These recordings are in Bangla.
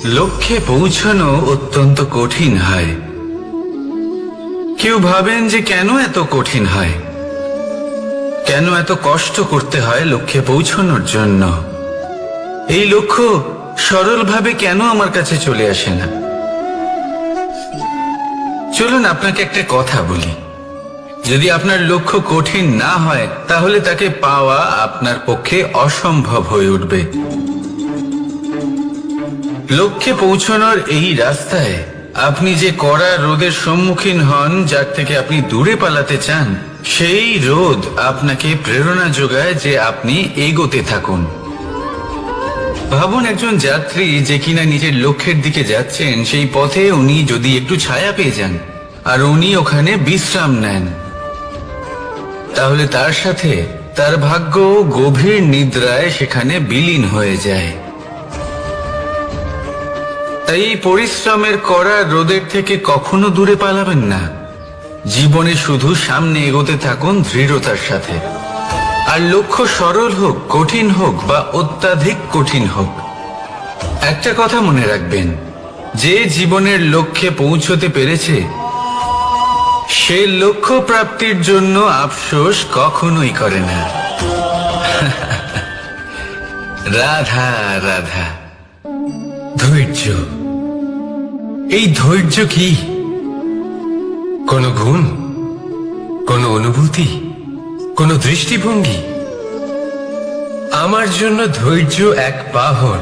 লক্ষ্যে পৌঁছানো অত্যন্ত কঠিন হয়। কেউ ভাবেন যে কেন এত কঠিন হয়, কেন এত কষ্ট করতে হয় লক্ষ্যে পৌঁছানোর জন্য। এই লক্ষ্য সরলভাবে কেন আমার কাছে চলে আসে না? চলুন আপনাকে একটা কথা বলি, যদি আপনার লক্ষ্য কঠিন না হয় তাহলে তাকে পাওয়া আপনার পক্ষে অসম্ভব হয়ে উঠবে। লক্ষ্যে পৌঁছানোর এই রাস্তায় আপনি যে কড়া রোদের সম্মুখীন হন, যার থেকে আপনি দূরে পালাতে চান, সেই রোদ আপনাকে প্রেরণা যোগায় যে আপনি এগোতে থাকুন। ভাবুন একজন যাত্রী যে কিনা নিজের লক্ষ্যের দিকে যাচ্ছেন, সেই পথে উনি যদি একটু ছায়া পেয়ে যান আর উনি ওখানে বিশ্রাম নেন, তাহলে তার সাথে তার ভাগ্য গভীর নিদ্রায় সেখানে বিলীন হয়ে যায়। তাই পরিশ্রমের করা রোদের থেকে কখনো দূরে পালাবেন না। জীবনে শুধু সামনে এগোতে থাকুন দৃঢ়তার সাথে। আর লক্ষ্য সরল হোক, কঠিন হোক বা অত্যাধিক কঠিন হোক, একটা কথা মনে রাখবেন, যে জীবনের লক্ষ্যে পৌঁছতে পেরেছে সে লক্ষ্য প্রাপ্তির জন্য আফসোস কখনোই করে না। রাধা রাধা। ধৈর্য, এই ধৈর্য কি কোনো গুণ, কোনো অনুভূতি, কোনো দৃষ্টিভঙ্গি? আমার জন্য ধৈর্য এক বাহন।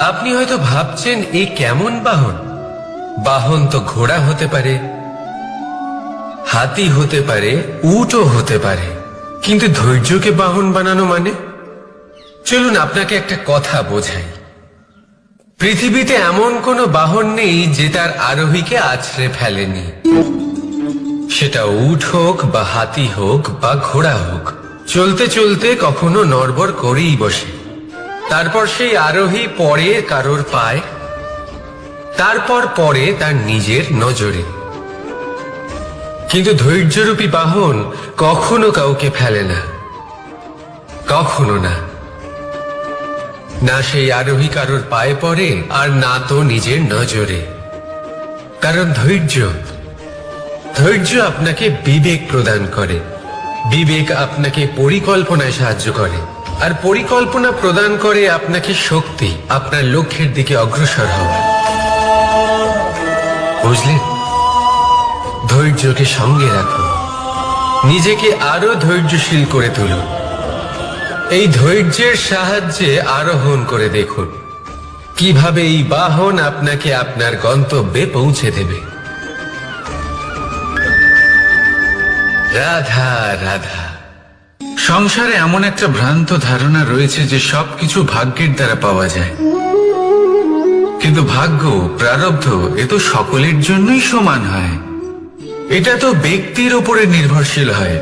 আপনি হয়তো ভাবছেন এ কেমন বাহন? বাহন তো ঘোড়া হতে পারে, হাতি হতে পারে, উটও হতে পারে, কিন্তু ধৈর্যকে বাহন বানানো মানে? চলুন আপনাকে একটা কথা বোঝাই। পৃথিবীতে এমন কোনো বাহন নেই যে তার আরোহীকে আছড়ে ফেলেনি। সেটা উট হোক বা হাতি হোক বা ঘোড়া হোক, চলতে চলতে কখনো নড়বড় করেই বসে। তারপর সেই আরোহী পড়ে কারোর পায়, তারপর পড়ে তার নিজের নজরে। কিন্তু ধৈর্যরূপী বাহন কখনো কাউকে ফেলে না, কখনো না। না সেই আরোহী কারোর পায়ে পড়ে আর না তো নিজের নজরে। কারণ ধৈর্য আপনাকে বিবেক প্রদান করে, বিবেক আপনাকে পরিকল্পনায় সাহায্য করে, আর পরিকল্পনা প্রদান করে আপনাকে শক্তি আপনার লক্ষ্যের দিকে অগ্রসর হওয়া। বুঝলেন? ধৈর্যকে সঙ্গে রাখুন, নিজেকে আরো ধৈর্যশীল করে তুলুন। এই ধৈর্যের সাহায্যে আরোহণ করে দেখুন কিভাবে এই বাহন আপনাকে আপনার গন্তব্যে পৌঁছে দেবে। রাধা রাধা। সংসারে এমন একটা ভ্রান্ত ধারণা রয়েছে যে সবকিছু ভাগ্যের দ্বারা পাওয়া যায়, কিন্তু ভাগ্য, প্রারব্ধ এ তো সকলের জন্যই সমান হয়। এটা তো ব্যক্তির উপরে নির্ভরশীল হয়,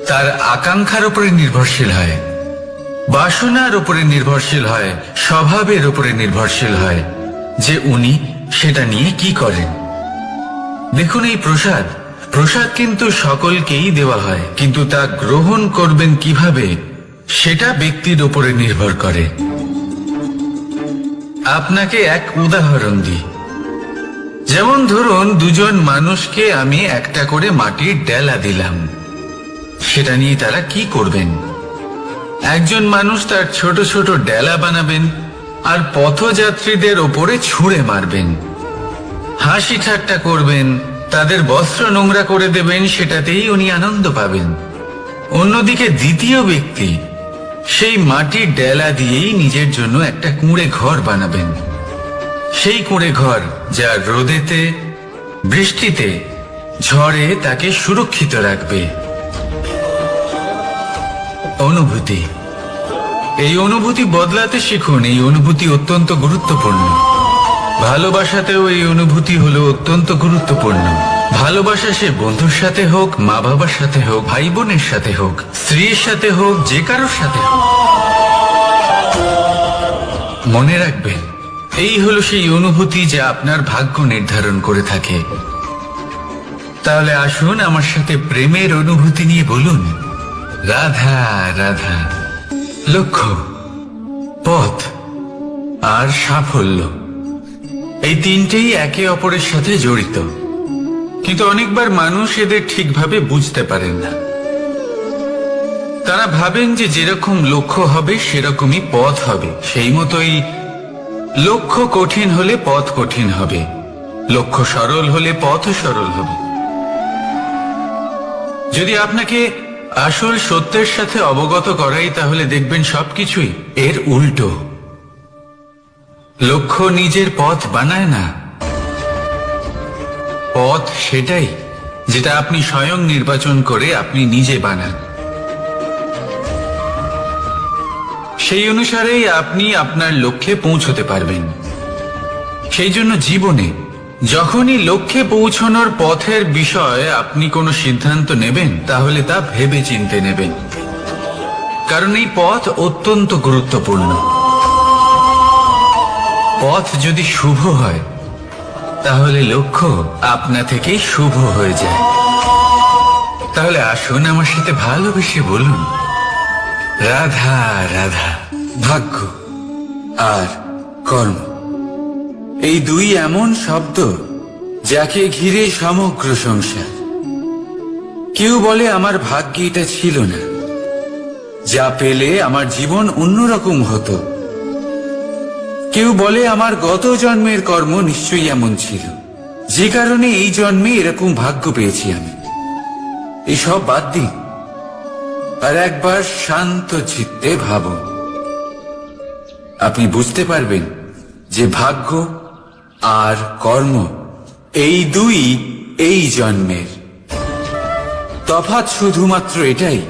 তার আকাঙ্ক্ষার উপরে নির্ভরশীল হয়, বাসনার উপরে নির্ভরশীল হয়, স্বভাবের উপরে নির্ভরশীল হয় যে উনি সেটা নিয়ে কি করেন। দেখুন, এই প্রসাদ কিন্তু সকলকেই দেওয়া হয়, কিন্তু তা গ্রহণ করবেন কিভাবে সেটা ব্যক্তির উপরে নির্ভর করে। আপনাকে এক উদাহরণ দিই। যেমন ধরুন, দুজন মানুষকে আমি একটা করে মাটির ডেলা দিলাম, সেটা নিয়ে তারা কি করবেন? একজন মানুষ তার ছোট ছোট ডেলা বানাবেন আর পথযাত্রীদের ওপরে ছুঁড়ে মারবেন, হাসি ঠাট্টা করবেন, তাদের বস্ত্র নোংরা করে দেবেন, সেটাতেই উনি আনন্দ পাবেন। অন্যদিকে দ্বিতীয় ব্যক্তি সেই মাটির ডেলা দিয়েই নিজের জন্য একটা কুঁড়ে ঘর বানাবেন। সেই কুঁড়ে ঘর যা রোদেতে, বৃষ্টিতে, ঝড়ে তাকে সুরক্ষিত রাখবে। অনুভূতি, এই অনুভূতি বদলাতে শিখুন। এই অনুভূতি অত্যন্ত গুরুত্বপূর্ণ। ভালোবাসাতেও এই অনুভূতি হলো অত্যন্ত গুরুত্বপূর্ণ। ভালোবাসা সে বন্ধুর সাথে হোক, মা বাবার সাথে হোক, ভাই বোনের সাথে হোক, স্ত্রীর সাথে হোক, যে কারোর সাথে হোক, মনে রাখবেন এই হলো সেই অনুভূতি যা আপনার ভাগ্য নির্ধারণ করে থাকে। তাহলে আসুন আমার সাথে প্রেমের অনুভূতি নিয়ে বলুন, রাধা রাধা। লক্ষ্য, পথ, আর সাফল্য, এই তিনটেই একে অপরের সাথে জড়িত। কিন্তু অনেকবার মানুষ এদের ঠিকভাবে বুঝতে পারেন না। তারা ভাবেন যে যেরকম লক্ষ্য হবে সেরকমই পথ হবে, সেই মতোই লক্ষ্য কঠিন হলে পথ কঠিন হবে, লক্ষ্য সরল হলে পথও সরল হবে। যদি আপনাকে আসল সত্যের সাথে অবগত করাই, তাহলে দেখবেন সবকিছুই এর উল্টো। লক্ষ্য নিজের পথ বানায় না, পথ সেটাই যেটা আপনি স্বয়ং নির্বাচন করে আপনি নিজে বানান। সেই অনুসারেই আপনি আপনার লক্ষ্যে পৌঁছতে পারবেন। সেই জন্য জীবনে যখনই লক্ষ্যে পৌঁছানোর পথের বিষয়ে আপনি কোনো সিদ্ধান্ত নেবেন, তাহলে তা ভেবে চিন্তে নেবেন, কারণ এই পথ অত্যন্ত গুরুত্বপূর্ণ। পথ যদি শুভ হয়, তাহলে লক্ষ্য আপনা থেকেই শুভ হয়ে যায়। তাহলে আসুন আমার সাথে ভালোবেসে বলুন, রাধা রাধা। ভাগ্য আর কর্ম, এই দুই এমন শব্দ যাকে ঘিরে সমগ্র সংসার। কেউ বলে আমার ভাগ্যে এটা ছিল না, যা পেলে আমার জীবন অন্যরকম হতো। কেউ বলে আমার গত জন্মের কর্ম নিশ্চয়ই এমন ছিল, যে কারণে এই জন্মে এরকম ভাগ্য পেয়েছি আমি। এসব বাদ দিন, আর একবার শান্ত চিত্তে ভাবুন। আপনি বুঝতে পারবেন যে ভাগ্য আর কর্ম এই দুই এই জন্মের। তফাৎ শুধুমাত্র এটাই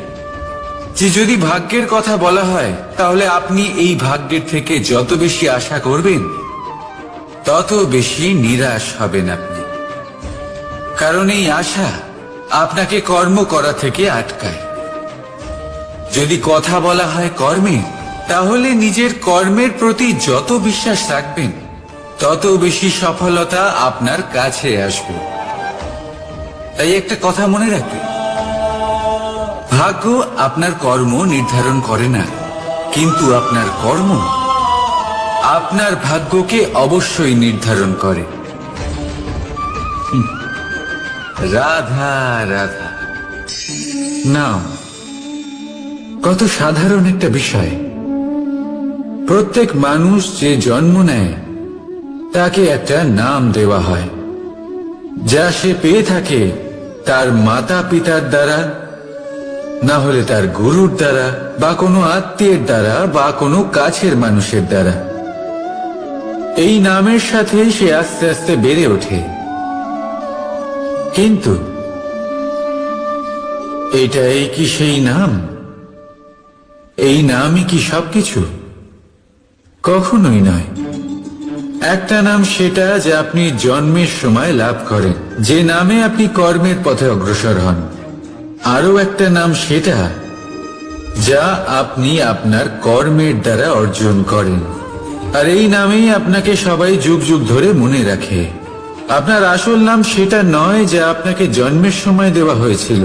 যে যদি ভাগ্যের কথা বলা হয়, তাহলে আপনি এই ভাগ্যের থেকে যত বেশি আশা করবেন, তত বেশি নিরাশ হবেন আপনি। কারণ এই আশা আপনাকে কর্ম করা থেকে আটকায়। যদি কথা বলা হয় কর্মে, তাহলে নিজের কর্মের প্রতি যত বিশ্বাস রাখবেন, তত বেশি সফলতা আপনার কাছে আসবে। তাই একটা কথা মনে রাখবেন, ভাগ্য আপনার কর্ম নির্ধারণ করে না, কিন্তু আপনার কর্ম আপনার ভাগ্যকে অবশ্যই নির্ধারণ করে। রাধা রাধা। নাম কত সাধারণ একটা বিষয়। প্রত্যেক মানুষ যে জন্ম নেয়, তাকে একটা নাম দেওয়া হয়, যা সে পেয়ে থাকে তার মাতা পিতার দ্বারা, না হলে তার গুরুর দ্বারা, বা কোনো আত্মীয়ের দ্বারা, বা কোনো কাছের মানুষের দ্বারা। এই নামের সাথে সে আস্তে আস্তে বেড়ে ওঠে। কিন্তু এটাই কি সেই নাম? এই নামই কি সবকিছু? কখনোই নয়। একটা নাম সেটা যা আপনি জন্মের সময় লাভ করেন, যে নামে আপনি কর্মের পথে অগ্রসর হন। আরো একটা নাম সেটা যা আপনি আপনার কর্মের দ্বারা অর্জন করেন। আর এই নামেই আপনাকে সবাই যুগ যুগ ধরে মনে রাখে। আপনার আসল নাম সেটা নয় যা আপনাকে জন্মের সময় দেওয়া হয়েছিল।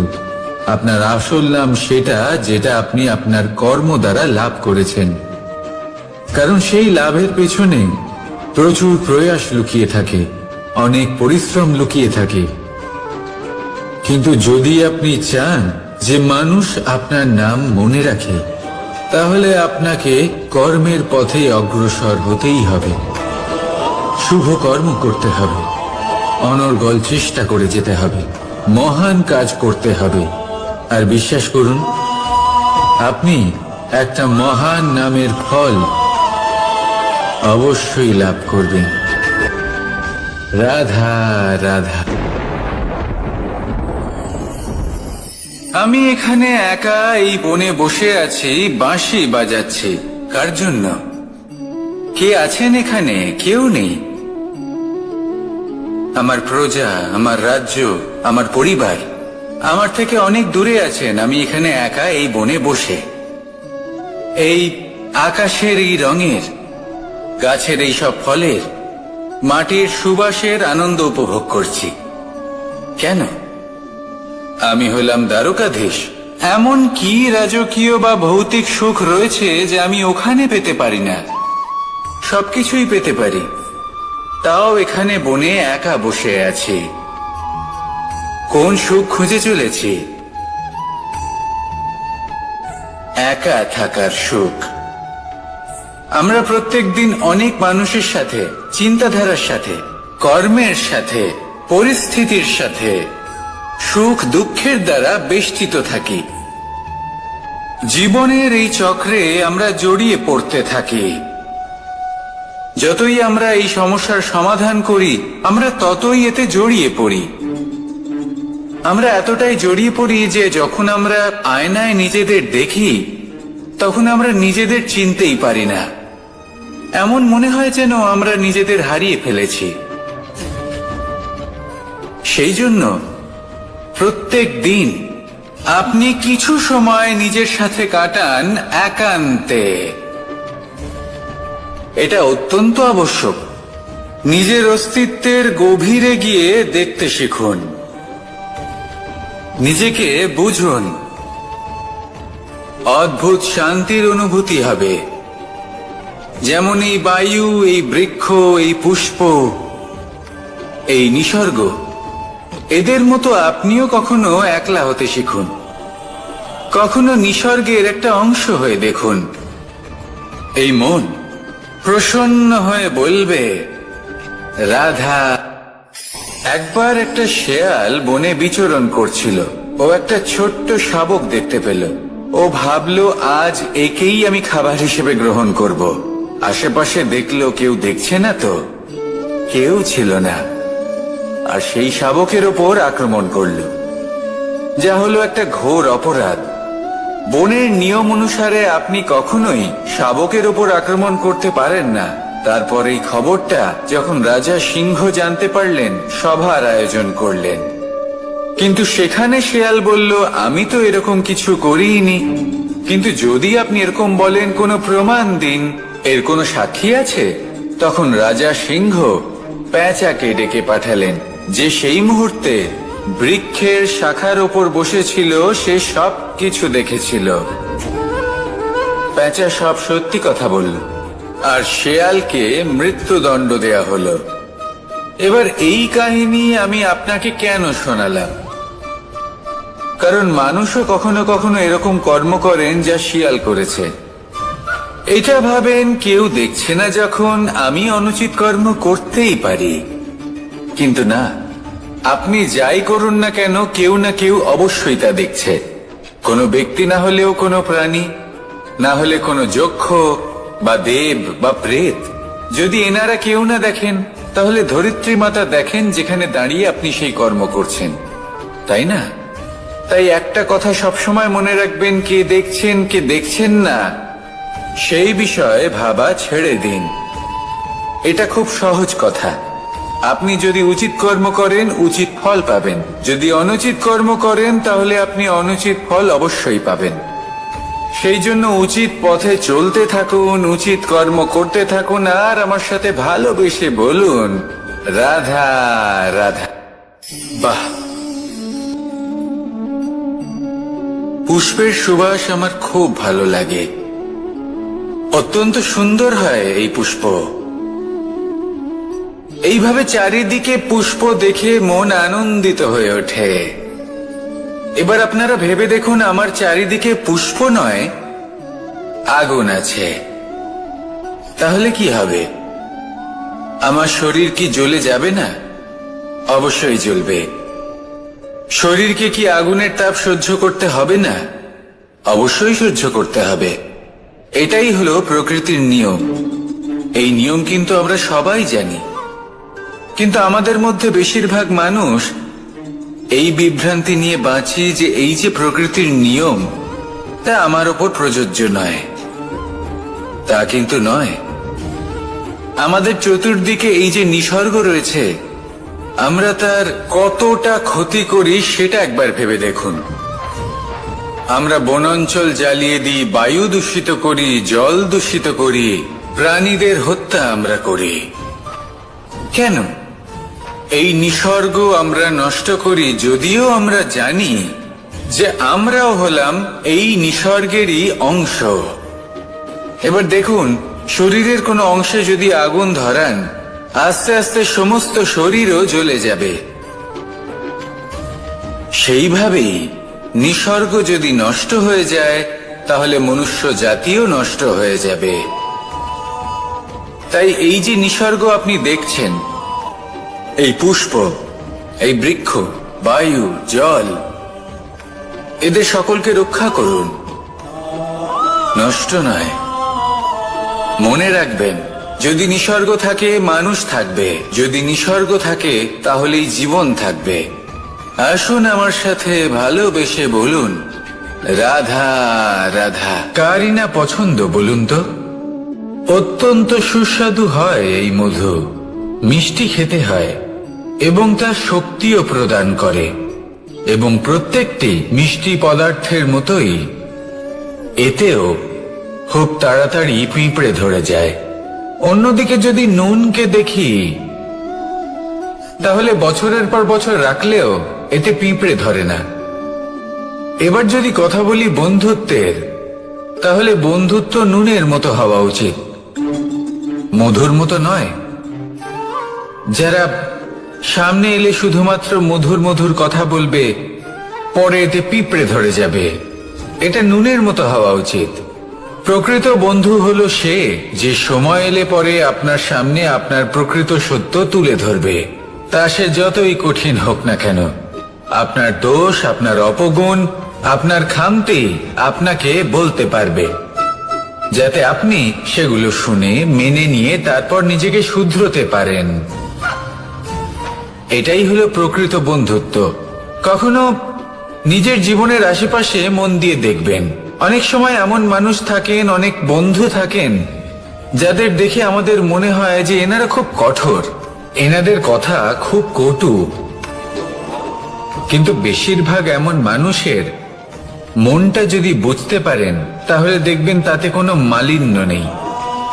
আপনার আসল নাম সেটা যেটা আপনি আপনার কর্ম দ্বারা লাভ করেছেন। কারণ সেই লাভের পেছনে প্রচুর প্রয়াস লুকিয়ে থাকে, অনেক পরিশ্রম লুকিয়ে থাকে। কিন্তু যদি আপনি চান যে মানুষ আপনার নাম মনে রাখে, তাহলে আপনাকে কর্মের পথে অগ্রসর হতেই হবে। শুভ কর্ম করতে হবে, অনর্গল চেষ্টা করে যেতে হবে, মহান কাজ করতে হবে। আর বিশ্বাস করুন, আপনি একটা মহান নামের ফল অবশ্যই লাভ করবেন। রাধা রাধা। আমি এখানে একা এই বনে বসে আছি, বাঁশি বাজাচ্ছি। কার জন্য? কে আছেন এখানে? কেউ নেই। আমার প্রজা, আমার রাজ্য, আমার পরিবার আমার থেকে অনেক দূরে আছেন। আমি এখানে একা এই বনে বসে এই আকাশের এই রঙের, গাছের এই সব ফলের, মাটির সুবাসের আনন্দ উপভোগ করছি। কেন? আমি হলাম দ্বারকাধীশ। এমন কি রাজকীয় বা ভৌতিক সুখ রয়েছে যে আমি ওখানে পেতে পারি না? সবকিছুই পেতে পারি, তাও এখানে বনে একা বসে আছি। কোন সুখ খুঁজে চলেছি? একা থাকার সুখ। আমরা প্রত্যেকদিন অনেক মানুষের সাথে, চিন্তাধারার সাথে, কর্মের সাথে, পরিস্থিতির সাথে, সুখ দুঃখের দ্বারা বেষ্টিত থাকি। জীবনের এই চক্রে আমরা জড়িয়ে পড়তে থাকি। যতই আমরা এই সমস্যার সমাধান করি, আমরা ততই এতে জড়িয়ে পড়ি। আমরা এতটাই জড়িয়ে পড়ি যে যখন আমরা আয়নায় নিজেদের দেখি, তখন আমরা নিজেদের চিনতেই পারি না। এমন মনে হয় যেন আমরা নিজেদের হারিয়ে ফেলেছি। সেই জন্য প্রত্যেক দিন আপনি কিছু সময় নিজের সাথে কাটান একান্তে। এটা অত্যন্ত আবশ্যক। নিজের অস্তিত্বের গভীরে গিয়ে দেখতে শিখুন, নিজেকে বুঝুন। অদ্ভুত শান্তির অনুভূতি হবে। যেমন এই বায়ু, এই বৃক্ষ, এই পুষ্প, এই নিসর্গ, এদের মতো আপনিও কখনো একলা হতে শিখুন। কখনো নিসর্গের একটা অংশ হয়ে দেখুন। এই মন প্রসন্ন হয়ে বলবে, রাধা। একবার একটা শেয়াল বনে বিচরণ করছিল। ও একটা ছোট্ট শাবক দেখতে পেল। ও ভাবলো, আজ একেই আমি খাবার হিসেবে গ্রহণ করব। আশেপাশে দেখলো, কেউ দেখছে না তো? কেউ ছিল না। আর সেই শাবকের ওপর আক্রমণ করলো, যা হলো একটা ঘোর অপরাধ। বনের নিয়ম অনুসারে আপনি কখনোই শাবকের ওপর আক্রমণ করতে পারেন না। তারপর এই খবরটা যখন রাজা সিংহ জানতে পারলেন, সভার আয়োজন করলেন। কিন্তু সেখানে শেয়াল বলল, আমি তো এরকম কিছু করিনি। কিন্তু যদি আপনি এরকম বলেন, কোনো প্রমাণ দিন, এর কোনো সাক্ষী আছে? তখন রাজা সিংহ পেঁচাকে ডেকে পাঠালেন, যে সেই মুহূর্তে বৃক্ষের শাখার ওপর বসেছিল। সে সব কিছু দেখেছিল। পেঁচা সব সত্যি কথা বলল, আর শেয়ালকে মৃত্যুদণ্ড দেয়া হলো। এবার এই কাহিনী আমি আপনাকে কেন শোনালাম? কারণ মানুষও কখনো কখনো এরকম কর্ম করেন যা শিয়াল করেছে। এটা ভাবেন, কেউ দেখছে না যখন, আমি অনুচিত কর্ম করতেই পারি। কিন্তু না, আপনি যাই করুন না কেন, কেউ না কেউ অবশ্যই তা দেখছে। কোনো ব্যক্তি না হলেও কোনো প্রাণী, না হলে কোনো যক্ষ বা দেব বা প্রেত। যদি এনারা কেউ না দেখেন, তাহলে ধরিত্রী মাতা দেখেন, যেখানে দাঁড়িয়ে আপনি সেই কর্ম করছেন, তাই না? তাই একটা কথা সবসময় মনে রাখবেন, কে দেখছেন কে দেখছেন না, সেই বিষয়ে ভাবা ছেড়ে দিন। এটা খুব সহজ কথা। আপনি যদি উচিত কর্ম করেন, উচিত ফল পাবেন। যদি অনুচিত কর্ম করেন, তাহলে আপনি অনুচিত ফল অবশ্যই পাবেন। সেই জন্য উচিত পথে চলতে থাকুন, উচিত কর্ম করতে থাকুন, আর আমার সাথে ভালোবেসে বলুন, রাধা রাধা। বাহ! পুষ্পের সুবাস আমার খুব ভালো লাগে। অত্যন্ত সুন্দর হয় এই পুষ্প। এইভাবে চারিদিকে পুষ্প দেখে মন আনন্দিত হয়ে ওঠে। এবার আপনারা ভেবে দেখুন, আমার চারিদিকে পুষ্প নয়, আগুন আছে। তাহলে কি হবে? আমার শরীর কি জ্বলে যাবে না? অবশ্যই জ্বলবে। শরীরকে কি আগুনের তাপ সহ্য করতে হবে না? অবশ্যই সহ্য করতে হবে। এটাই হলো প্রকৃতির নিয়ম। এই নিয়ম কিন্তু আমরা সবাই জানি, কিন্তু আমাদের মধ্যে বেশিরভাগ মানুষ এই বিভ্রান্তি নিয়ে বাঁচি যে এই যে প্রকৃতির নিয়ম, তা আমার ওপর প্রযোজ্য নয়। তা কিন্তু নয়। আমাদের চতুর্দিকে এই যে নিসর্গ রয়েছে, আমরা তার কতটা ক্ষতি করি সেটা একবার ভেবে দেখুন। আমরা বনাঞ্চল জ্বালিয়ে দিই, বায়ু দূষিত করি, জল দূষিত করি, প্রাণীদের হত্যা আমরা করি। কেন? এই নিসর্গ আমরা নষ্ট করি, যদিও আমরা জানি যে আমরাও হলাম এই নিসর্গেরই অংশ। এবার দেখুন, শরীরের কোনো অংশে যদি আগুন ধরান, আস্তে আস্তে সমস্ত শরীরও জ্বলে যাবে। সেইভাবেই নিসর্গ যদি নষ্ট হয়ে যায়, তাহলে মনুষ্য জাতিও নষ্ট হয়ে যাবে। তাই এই যে নিসর্গ আপনি দেখছেন, এই পুষ্প, এই বৃক্ষ, বায়ু, জল, এদের সকলকে রক্ষা করুন, নষ্ট নয়। মনে রাখবেন, যদি নিসর্গ থাকে মানুষ থাকবে, যদি নিসর্গ থাকে তাহলেই জীবন থাকবে। আসুন আমার সাথে ভালোবেসে বলুন, রাধা রাধা। কারই না পছন্দ বলুন তো? অত্যন্ত সুস্বাদু হয় এই মধু, মিষ্টি খেতে হয় এবং তা শক্তিও প্রদান করে, এবং প্রত্যেকটি মিষ্টি পদার্থের মতোই এতেও খুব তাড়াতাড়ি পিঁপড়ে ধরে যায়। অন্যদিকে যদি নুনকে দেখি, তাহলে বছরের পর বছর রাখলেও এতে পিঁপড়ে ধরে না। এবার যদি কথা বলি বন্ধুত্বের, তাহলে বন্ধুত্ব নুনের মতো হওয়া উচিত, মধুর মতো নয়। যারা সামনে এলে শুধুমাত্র মধুর মধুর কথা বলবে, পরে এতে পিঁপড়ে ধরে যাবে, এটা নুনের মতো হওয়া উচিত। প্রকৃত বন্ধু হলো সে যে সময় এলে পরে আপনার সামনে আপনার প্রকৃত সত্য তুলে ধরবে, তা সে যতই কঠিন হোক না কেন। আপনার দোষ, আপনার অপগুণ, আপনার খামতি আপনাকে বলতে পারবে, যাতে আপনি সেগুলো শুনে মেনে নিয়ে তারপর নিজেকে শুধরোতে পারেন। এটাই হলো প্রকৃত বন্ধুত্ব। কখনো নিজের জীবনের আশেপাশে মন দিয়ে দেখবেন, অনেক সময় এমন মানুষ থাকেন, অনেক বন্ধু থাকেন, যাদের দেখে আমাদের মনে হয় যে এনারা খুব কঠোর, এনাদের কথা খুব কটু। কিন্তু বেশিরভাগ এমন মানুষের মনটা যদি বুঝতে পারেন, তাহলে দেখবেন তাতে কোনো মালিন্য নেই,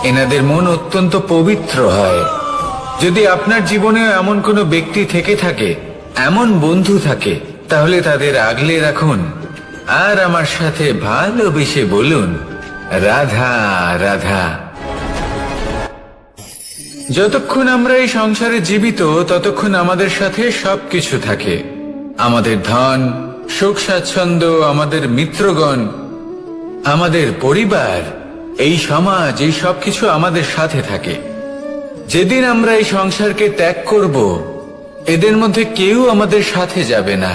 এনাদের মন অত্যন্ত পবিত্র হয়। যদি আপনার জীবনেও এমন কোনো ব্যক্তি থেকে থাকে, এমন বন্ধু থাকে, তাহলে তাদের আগলে রাখুন আর আমার সাথে ভালোবেসে বলুন, রাধা রাধা। যতক্ষণ আমরা এই সংসারে জীবিত, ততক্ষণ আমাদের সাথে সবকিছু থাকে, আমাদের ধন, সুখ স্বাচ্ছন্দ্য, আমাদের মিত্রগণ, আমাদের পরিবার, এই সমাজ, এই সবকিছু আমাদের সাথে থাকে। যেদিন আমরা এই সংসারকে ত্যাগ করব, এদের মধ্যে কেউ আমাদের সাথে যাবে না,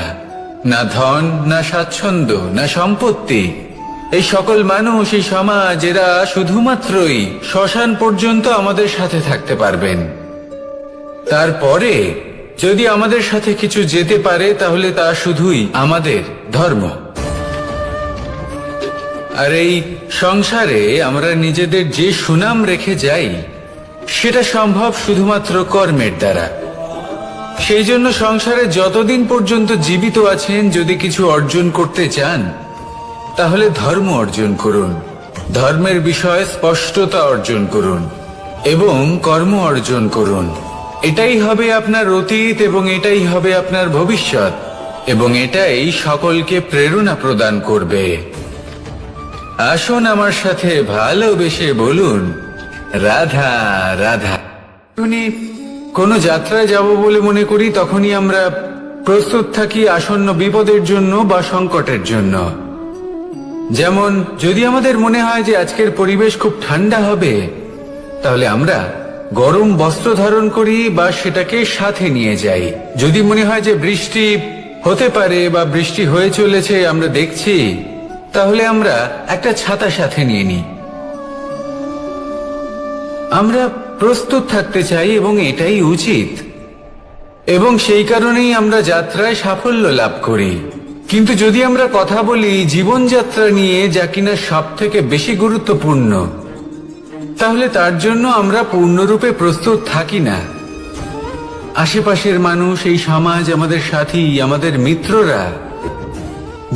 না ধন, না স্বাচ্ছন্দ্য, না সম্পত্তি। এই সকল মানুষ, এই সমাজ, এরা শুধুমাত্রই শ্মশান পর্যন্ত আমাদের সাথে থাকতে পারবেন। তারপরে যদি আমাদের সাথে কিছু যেতে পারে, তাহলে তা শুধুই আমাদের ধর্ম। আর এই সংসারে আমরা নিজেদের যে সুনাম রেখে যাই, সেটা সম্ভব শুধুমাত্র কর্মের দ্বারা। সেই জন্য সংসারে যতদিন পর্যন্ত জীবিত আছেন, যদি কিছু অর্জন করতে চান, তাহলে ধর্ম অর্জন করুন, ধর্মের বিষয়ে স্পষ্টতা অর্জন করুন এবং কর্ম অর্জন করুন। এটাই হবে আপনার অতীত এবং এটাই হবে আপনার ভবিষ্যৎ, এবং এটাই সকলকে প্রেরণা প্রদান করবে। আসুন আমার সাথে ভালোবেসে বলুন, রাধা রাধা। কোনো যাত্রায় যাব বলে মনে করি, তখনই আমরা প্রস্তুত থাকি আসন্ন বিপদের জন্য বা সংকটের জন্য। যেমন যদি আমাদের মনে হয় যে আজকের পরিবেশ খুব ঠান্ডা হবে, তাহলে আমরা গরম বস্ত্র ধারণ করি বা সেটাকে সাথে নিয়ে যাই। যদি মনে হয় যে বৃষ্টি হতে পারে বা বৃষ্টি হয়ে চলেছে, আমরা দেখছি, তাহলে আমরা একটা ছাতা সাথে নিয়ে নিই। আমরা প্রস্তুত থাকতে চাই এবং এটাই উচিত, এবং সেই কারণেই আমরা যাত্রায় সাফল্য লাভ করি। কিন্তু যদি আমরা কথা বলি জীবনযাত্রা নিয়ে, যা কিনা সব থেকে বেশি গুরুত্বপূর্ণ, তাহলে তার জন্য আমরা পূর্ণরূপে প্রস্তুত থাকি না। আশেপাশের মানুষ, এই সমাজ, আমাদের সাথী, আমাদের মিত্ররা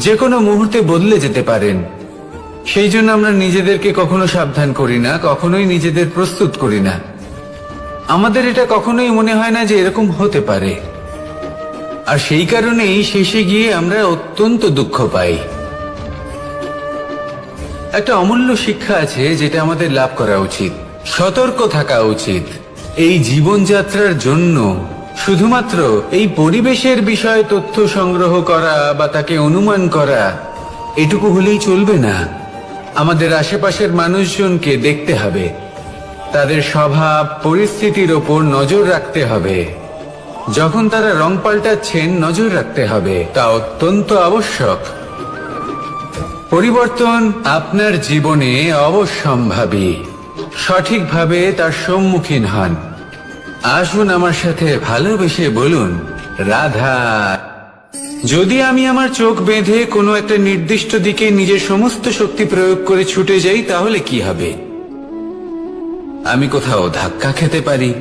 যে কোনো মুহূর্তে বদলে যেতে পারেন। সেই জন্য আমরা নিজেদেরকে কখনো সাবধান করি না, কখনোই নিজেদের প্রস্তুত করি না। আমাদের এটা কখনোই মনে হয় না যে এরকম হতে পারে, আর সেই কারণেই শেষে গিয়ে আমরা অত্যন্ত দুঃখ পাই। একটা অমূল্য শিক্ষা আছে যেটা আমাদের লাভ করা উচিত। সতর্ক থাকা উচিত। এই জীবনযাত্রার জন্য শুধুমাত্র এই পরিবেশের বিষয়ে তথ্য সংগ্রহ করা বা তাকে অনুমান করা এটুকু হলেই চলবে না। আমাদের আশেপাশের মানুষজনকে দেখতে হবে, তাদের স্বভাব পরিস্থিতির ওপর নজর রাখতে হবে। যখন তারা রং পাল্টাচ্ছেন নজর রাখতে হবে, তা অত্যন্ত আবশ্যক। পরিবর্তন আপনার জীবনে অবশ্যম্ভাবী। সঠিকভাবে তার সম্মুখীন হন। আসুন আমার সাথে ভালোবেসে বলুন, রাধা। যদি আমি আমার চোখ বেঁধে কোনো একটা নির্দিষ্ট দিকে নিজের সমস্ত শক্তি প্রয়োগ করে ছুটে যাই, তাহলে কি হবে? আমি কোথাও ধাক্কা খেতে পারি,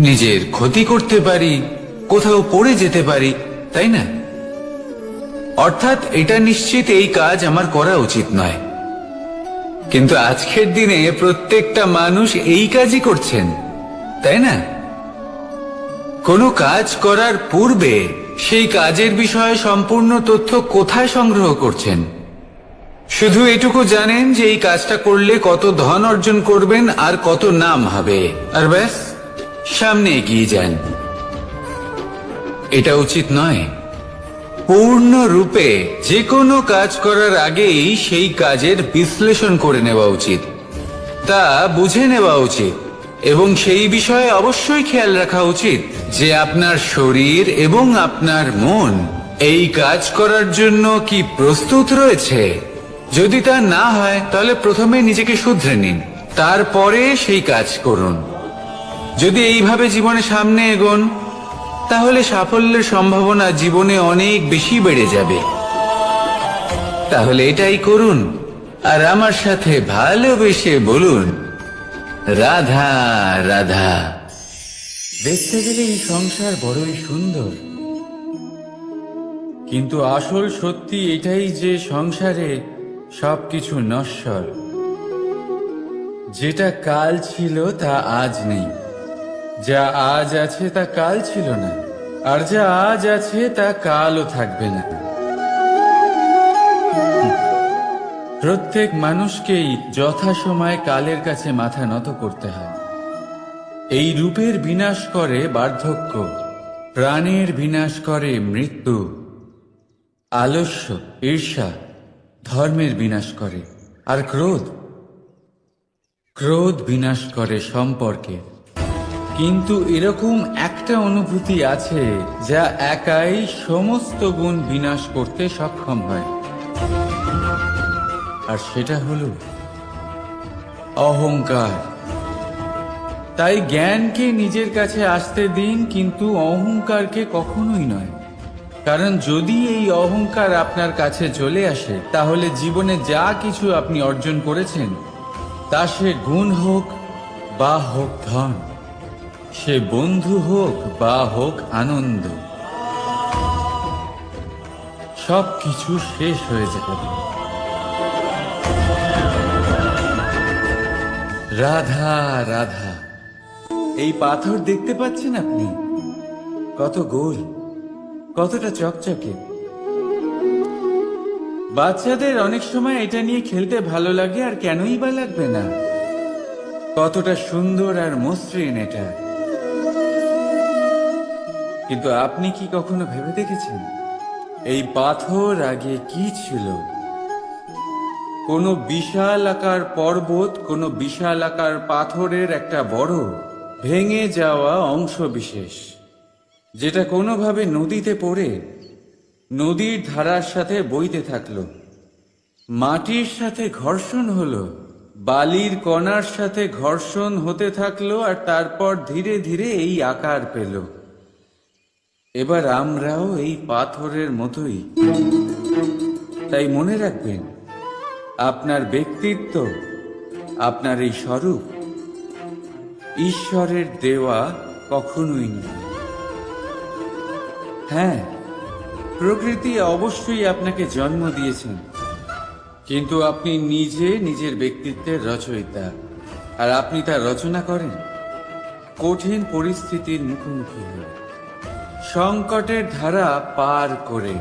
নিজের ক্ষতি করতে পারি, কোথাও পড়ে যেতে পারি, তাই না? অর্থাৎ এটা নিশ্চিত এই কাজ আমার করা উচিত নয়। কিন্তু আজকের দিনে প্রত্যেকটা মানুষ এই কাজই করছেন, তাই না? কোনো কাজ করার পূর্বে সেই কাজের বিষয়ে সম্পূর্ণ তথ্য কোথায় সংগ্রহ করছেন? শুধু এটুকু জানেন যে এই কাজটা করলে কত ধন অর্জন করবেন আর কত নাম হবে, আর ব্যাস সামনে এগিয়ে যান। এটা উচিত নয়। পূর্ণরূপে যে কোনো কাজ করার আগেই সেই কাজের বিশ্লেষণ করে নেওয়া উচিত, তা বুঝে নেওয়া উচিত, এবং সেই বিষয়ে অবশ্যই খেয়াল রাখা উচিত যে আপনার শরীর এবং আপনার মন এই কাজ করার জন্য কি প্রস্তুত রয়েছে। যদি তা না হয় তাহলে প্রথমে নিজেকে শুধরে নিন, তারপরে সেই কাজ করুন। যদি এইভাবে জীবনে সামনে এগোন, তাহলে সাফল্যের সম্ভাবনা জীবনে অনেক বেশি বেড়ে যাবে। তাহলে এটাই করুন, আর আমার সাথে ভালোবেসে বলুন, রাধা রাধা। দেখতে গেলে এই সংসার বড়ই সুন্দর, কিন্তু আসল সত্যি এটাই যে সংসারে সবকিছু নশ্বর। যেটা কাল ছিল তা আজ নেই, যা আজ আছে তা কাল ছিল না, আর যা আজ আছে তা কালও থাকবে না। প্রত্যেক মানুষকেই যথাসময়ে কালের কাছে মাথা নত করতে হয়। এই রূপের বিনাশ করে বার্ধক্য, প্রাণের বিনাশ করে মৃত্যু, আলস্য, ঈর্ষা ধর্মের বিনাশ করে, আর ক্রোধ বিনাশ করে সম্পর্কে। কিন্তু এরকম একটা অনুভূতি আছে যা একাই সমস্ত গুণ বিনাশ করতে সক্ষম হয়, আর সেটা হলো অহংকার। তাই জ্ঞানকে নিজের কাছে আসতে দিন, কিন্তু অহংকারকে কখনোই নয়। কারণ যদি এই অহংকার আপনার কাছে চলে আসে, তাহলে জীবনে যা কিছু আপনি অর্জন করেছেন, তা সে গুণ হোক বা হোক ধন, সে বন্ধু হোক বা হোক আনন্দ, সবকিছু শেষ হয়ে যাবে। রাধা রাধা। এই পাথর দেখতে পাচ্ছেন আপনি? কত গোল, কতটা চকচকে। বাচ্চাদের অনেক সময় এটা নিয়ে খেলতে ভালো লাগে, আর কেনই বা লাগবে না? কতটা সুন্দর আর মসৃণ এটা। কিন্তু আপনি কি কখনো ভেবে দেখেছেন এই পাথর আগে কি ছিল? কোনো বিশাল আকার পর্বত, কোনো বিশাল আকার পাথরের একটা বড় ভেঙে যাওয়া অংশ বিশেষ, যেটা কোনোভাবে নদীতে পড়ে নদীর ধারার সাথে বইতে থাকলো, মাটির সাথে ঘর্ষণ হলো, বালির কণার সাথে ঘর্ষণ হতে থাকলো, আর তারপর ধীরে ধীরে এই আকার পেল। এবার আমরাও এই পাথরের মতোই। তাই মনে রাখবেন, আপনার ব্যক্তিত্ব, আপনার এই স্বরূপ ঈশ্বরের দেওয়া কখনোই নয়। হ্যাঁ, প্রকৃতি অবশ্যই আপনাকে জন্ম দিয়েছেন, কিন্তু আপনি নিজে নিজের ব্যক্তিত্বের রচয়িতা, আর আপনি তা রচনা করেন কঠিন পরিস্থিতির মুখোমুখি হয়ে, সংকটের ধারা পার করে।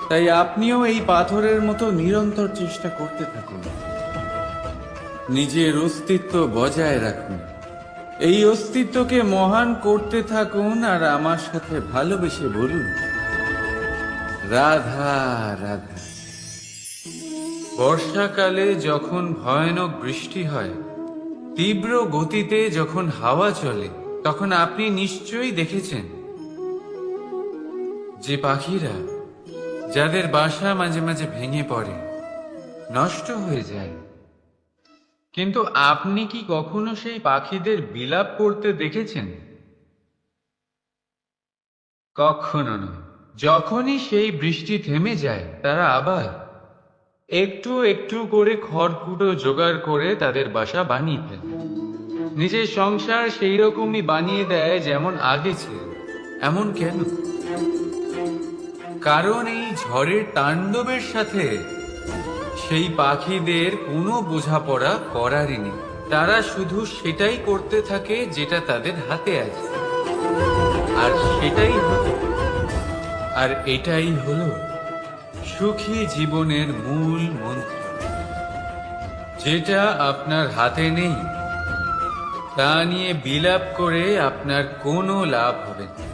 তাই আপনিও এই পাথরের মতো নিরন্তর চেষ্টা করতে থাকুন। নিজের অস্তিত্ব বজায় রাখুন, এই অস্তিত্বকে মহান করতে থাকুন, আর আমার সাথে ভালোবেসে বলুন, রাধা রাধা। বর্ষাকালে যখন ভয়ানক বৃষ্টি হয়, তীব্র গতিতে যখন হাওয়া চলে, তখন আপনি নিশ্চয়ই দেখেছেন যে পাখিরা, যাদের বাসা মাঝে মাঝে ভেঙে পড়ে, নষ্ট হয়ে যায়। কিন্তু আপনি কি কখনো সেই পাখিদের বিলাপ করতে দেখেছেন? কখনো নয়। যখনই সেই বৃষ্টি থেমে যায়, তারা আবার একটু একটু করে খড়কুটো জোগাড় করে তাদের বাসা বানিয়ে ফেলে। নিজের সংসার সেই রকমই বানিয়ে দেয় যেমন আগে ছিল। এমন কেন? কারণ এই ঝড়ের তাণ্ডবের সাথে সেই পাখিদের কোনো বোঝাপড়া করারই নেই। তারা শুধু সেটাই করতে থাকে যেটা তাদের হাতে আছে, আর সেটাই হলো, আর এটাই হলো সুখী জীবনের মূল মন্ত্র। যেটা আপনার হাতে নেই, তা নিয়ে বিলাপ করে আপনার কোনো লাভ হবে না।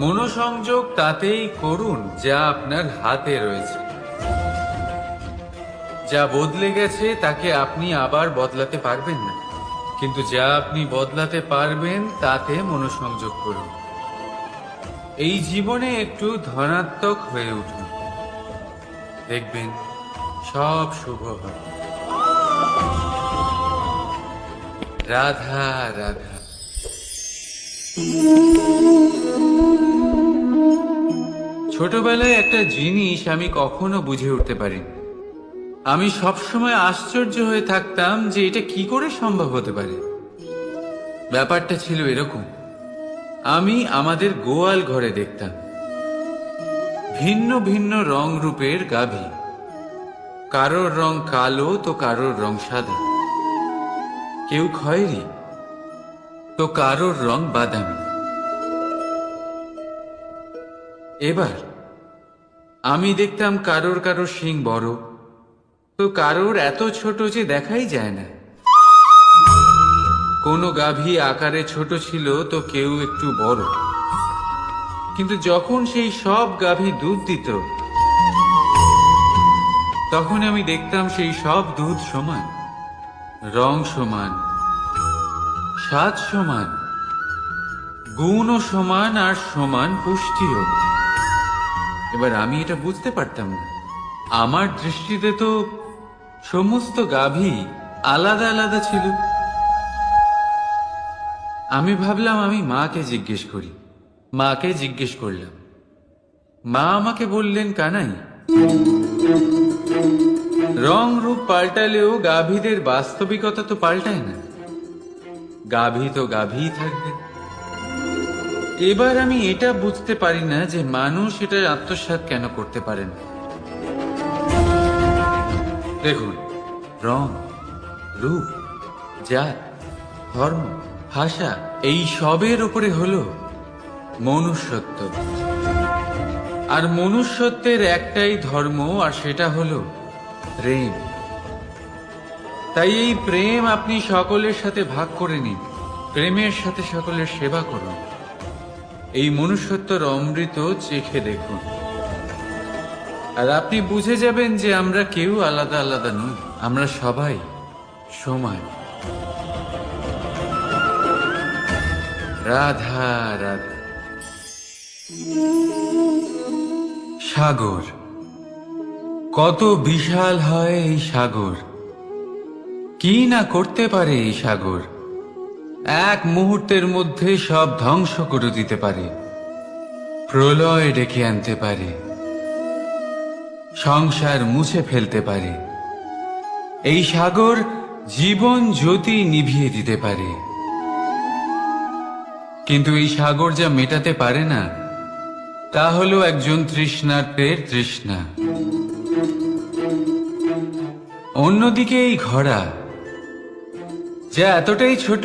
মনোসংযোগ তাতেই করুন যা আপনার হাতে রয়েছে। যা বদলে গেছে তাকে আপনি আবার বদলাতে পারবেন না, কিন্তু যা আপনি বদলাতে পারবেন তাতে মনোসংযোগ করুন। এই জীবনে একটু ধনাত্মক হয়ে উঠুন, দেখবেন সব শুভ হবে। রাধা রাধা। ছোটবেলায় একটা জিনিস আমি কখনো বুঝে উঠতে পারিনি। আমি সবসময় আশ্চর্য হয়ে থাকতাম যে এটা কি করে সম্ভব হতে পারে। ব্যাপারটা ছিল এরকম, আমি আমাদের গোয়াল ঘরে দেখতাম ভিন্ন ভিন্ন রং রূপের গাভী। কারোর রং কালো তো কারোর রং সাদা, কেউ খয়েরি তো কারোর রং বাদামি। এবার আমি দেখতাম কারোর কারোর শিং বড় তো কারোর এত ছোট যে দেখাই যায় না। কোনো গাভী আকারে ছোট ছিল তো কেউ একটু বড়। কিন্তু যখন সেই সব গাভী দুধ দিত, তখন আমি দেখতাম সেই সব দুধ সমান, রং সমান, স্বাদ সমান, গুণও সমান, আর সমান পুষ্টিও। এবার আমি এটা বুঝতে পারতাম না। আমার দৃষ্টিতে তো সমস্ত গাভী আলাদা আলাদা ছিল। আমি ভাবলাম আমি মাকে জিজ্ঞেস করি। মাকে জিজ্ঞেস করলাম। মা আমাকে বললেন, কানাই, রং রূপ পাল্টালেও গাভীদের বাস্তবিকতা তো পাল্টায় না। গাভী তো গাভীই থাকবে। এবার আমি এটা বুঝতে পারি না যে মানুষ এটা আত্মসাৎ কেন করতে পারে না। দেখুন, রং, রূপ, জাত, ধর্ম, ভাষা, এই সবের উপরে হলো মনুষ্যত্ব। আর মনুষ্যত্বের একটাই ধর্ম, আর সেটা হলো প্রেম। তাই এই প্রেম আপনি সকলের সাথে ভাগ করে নিন, প্রেমের সাথে সকলের সেবা করুন। এই মনুষ্যত্বর অমৃত চেখে দেখুন, আর আপনি বুঝে যাবেন যে আমরা কেউ আলাদা আলাদা নই, আমরা সবাই সমান। রাধা রাধা। সাগর, কত বিশাল হয় এই সাগর! কি না করতে পারে এই সাগর! এক মুহূর্তের মধ্যে সব ধ্বংস করে দিতে পারে, প্রলয় ডেকে আনতে পারে, সংসার মুছে ফেলতে পারে। এই সাগর জীবন জ্যোতি নিভিয়ে দিতে পারে। কিন্তু এই সাগর যা মেটাতে পারে না, তা হলো একজন তৃষ্ণার্তের তৃষ্ণা। অন্যদিকে এই ঘোড়া, যা এতটাই ছোট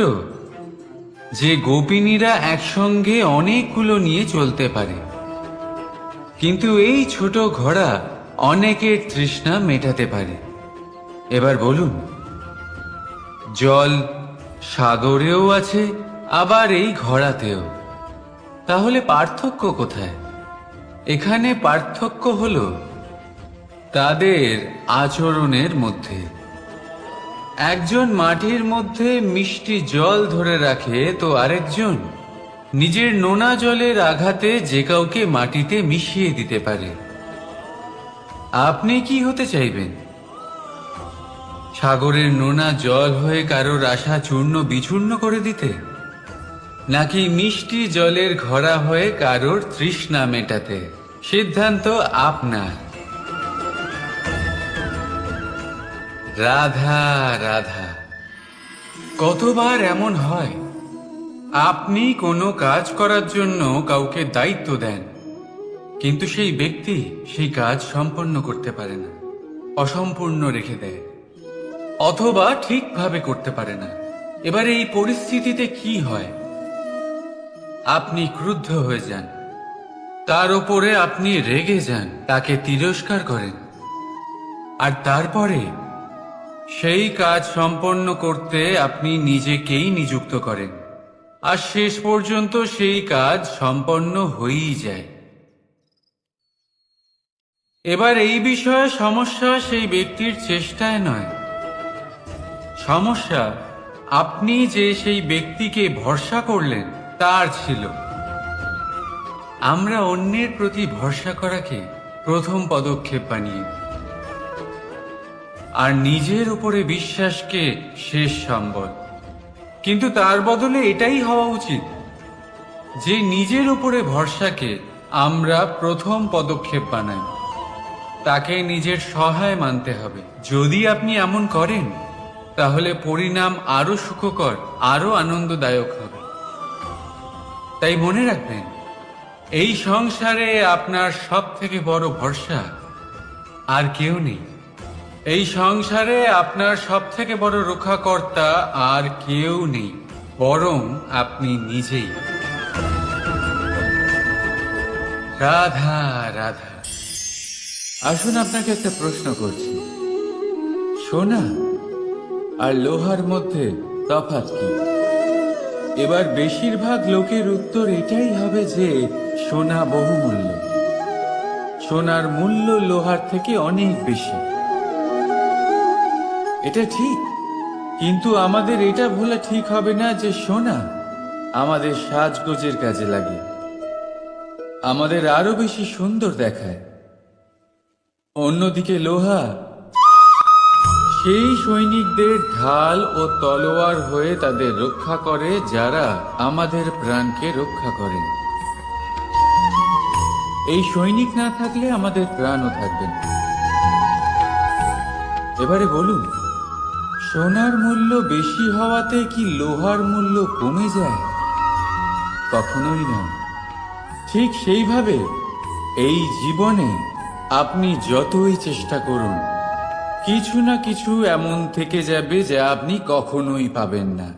যে গোপিনীরা একসঙ্গে অনেকগুলো নিয়ে চলতে পারে, কিন্তু এই ছোট ঘোড়া অনেকের তৃষ্ণা মেটাতে পারে। এবার বলুন, জল সাগরেও আছে, আবার এই ঘড়াতেও। তাহলে পার্থক্য কোথায়? এখানে পার্থক্য হলো তাদের আচরণের মধ্যে। একজন মাটির মধ্যে মিষ্টি জল ধরে রাখে, তো আরেকজন নিজের নোনা জলের আঘাতে যে কাউকে মাটিতে মিশিয়ে দিতে পারে। আপনি কি হতে চাইবেন? সাগরের নোনা জল হয়ে কারোর আশা চূর্ণ বিচূর্ণ করে দিতে, নাকি মিষ্টি জলের ঘড়া হয়ে কারোর তৃষ্ণা মেটাতে? সিদ্ধান্ত আপনার। রাধা রাধা। কতবার এমন হয়, আপনি কোনো কাজ করার জন্য কাউকে দায়িত্ব দেন, কিন্তু সেই ব্যক্তি সেই কাজ সম্পন্ন করতে পারে না, অসম্পূর্ণ রেখে দেয়, অথবা ঠিকভাবে করতে পারে না। এবার এই পরিস্থিতিতে কি হয়? আপনি ক্রুদ্ধ হয়ে যান, তার উপরে আপনি রেগে যান, তাকে তিরস্কার করেন, আর তারপরে সেই কাজ সম্পন্ন করতে আপনি নিজেকেই নিযুক্ত করেন, আর শেষ পর্যন্ত সেই কাজ সম্পন্ন হয়েই যায়। এবার এই বিষয়ে সমস্যা সেই ব্যক্তির চেষ্টায় নয়, সমস্যা আপনি যে সেই ব্যক্তিকে ভরসা করলেন তার ছিল। আমরা অন্যের প্রতি ভরসা করাকে প্রথম পদক্ষেপ বানিয়ে, আর নিজের উপরে বিশ্বাসকে শেষ সম্বল। কিন্তু তার বদলে এটাই হওয়া উচিত যে নিজের উপরে ভরসাকে আমরা প্রথম পদক্ষেপ বানাই, তাকে নিজের সহায় মানতে হবে। যদি আপনি এমন করেন, তাহলে পরিণাম আরো সুখকর, আরো আনন্দদায়ক হবে। তাই মনে রাখবেন, এই সংসারে আপনার সব থেকে বড় ভরসা আর কেউ নেই। এই সংসারে আপনার সব থেকে বড় রক্ষাকর্তা আর কেউ নেই, বরং আপনি নিজেই। রাধা রাধা। আসুন আপনাকে একটা প্রশ্ন করছি, সোনা আর লোহার মধ্যে তফাৎ কি? এবার বেশিরভাগ লোকের উত্তর এটাই হবে যে সোনা বহুমূল্য, সোনার মূল্য লোহার থেকে অনেক বেশি। এটা ঠিক, কিন্তু আমাদের এটা ভোলা ঠিক হবে না যে সোনা আমাদের সাজগোজের কাজে লাগে, আমাদের আরো বেশি সুন্দর দেখায়। অন্যদিকে লোহা সেই সৈনিকদের ঢাল ও তলোয়ার হয়ে তাদের রক্ষা করে, যারা আমাদের প্রাণকে রক্ষা করেন। এই সৈনিক না থাকলে আমাদের প্রাণও থাকবে না। এবারে বলুন, সোনার মূল্য বেশি হওয়াতে কি লোহার মূল্য কমে যায়? কখনোই না। ঠিক সেইভাবে এই জীবনে আপনি যতই চেষ্টা করুন, কিছু না কিছু এমন থেকে যাবে যা আপনি কখনোই পাবেন না,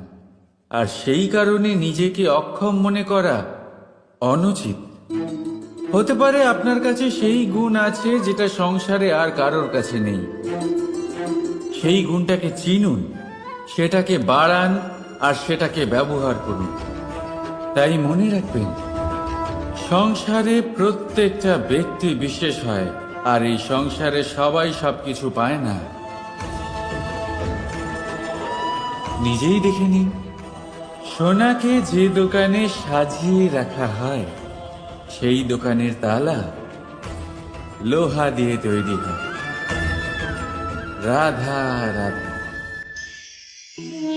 আর সেই কারণে নিজেকে অক্ষম মনে করা অনুচিত। হতে পারে আপনার কাছে সেই গুণ আছে যেটা সংসারে আর কারোর কাছে নেই। সেই গুণটাকে চিনুন, সেটাকে বাড়ান, আর সেটাকে ব্যবহার করুন। তাই মনে রাখবেন, সংসারে প্রত্যেকটা ব্যক্তি বিশেষ হয়, আর এই সংসারে সবাই সবকিছু পায় না। নিজেই দেখে নিন, সোনাকে যে দোকানে সাজিয়ে রাখা হয়, সেই দোকানের তালা লোহা দিয়ে তৈরি হয়। রাধা রাধা।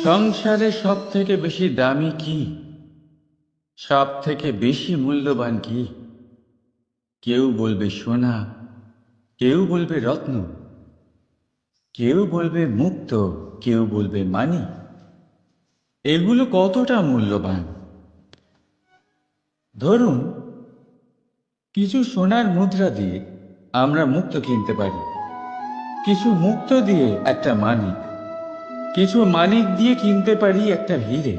সংসারে সব থেকে বেশি দামি কি, সব থেকে বেশি মূল্যবান কি? কেউ বলবে সোনা, কেউ বলবে রত্ন, কেউ বলবে মুক্ত, কেউ বলবে মানি। এগুলো কতটা মূল্যবান? ধরুন, কিছু সোনার মুদ্রা দিয়ে আমরা মুক্ত কিনতে পারি, কিছু মুক্ত দিয়ে একটা মানিক, কিছু মানিক দিয়ে কিনতে পারি একটা হিরে।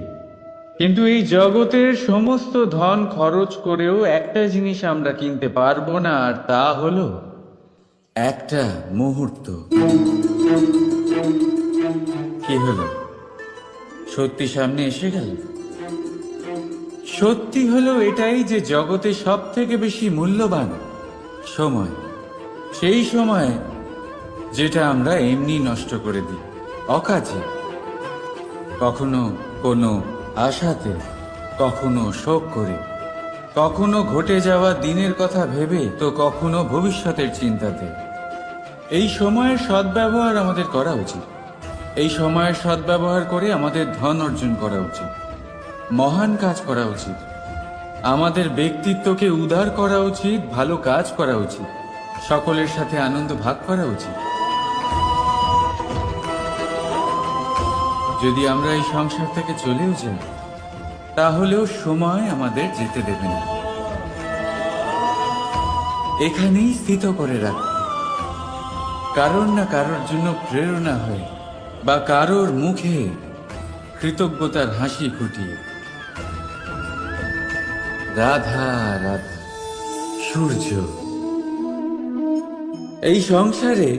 কিন্তু এই জগতের সমস্ত ধন খরচ করেও একটা জিনিস আমরা কিনতে পারবো না, আর তা হলো একটা মুহূর্ত। কি হলো, সত্যি সামনে এসে গেল। সত্যি হলো এটাই যে জগতে সব থেকে বেশি মূল্যবান সময় সেই সময় যেটা আমরা এমনি নষ্ট করে দিই অকাজে, কখনো কোনো আশাতে, কখনো শোক করে, কখনো ঘটে যাওয়া দিনের কথা ভেবে, তো কখনো ভবিষ্যতের চিন্তাতে। এই সময়ের সদ্ব্যবহার আমাদের করা উচিত। এই সময়ের সদ্ব্যবহার করে আমাদের ধন অর্জন করা উচিত, মহান কাজ করা উচিত, আমাদের ব্যক্তিত্বকে উদার করা উচিত, ভালো কাজ করা উচিত, সকলের সাথে আনন্দ ভাগ করা উচিত। যদি আমরা এই সংসার থেকে চলেও যাই, তাহলেও সময় আমাদের যেতে দেবে না, এখানেই স্থিত করে রাখবে। কারোর না কারোর জন্য প্রেরণা হয়ে বা কারোর মুখে কৃতজ্ঞতার হাসি ফুটিয়ে। রাধা রাধা। সূর্য এই সংসারে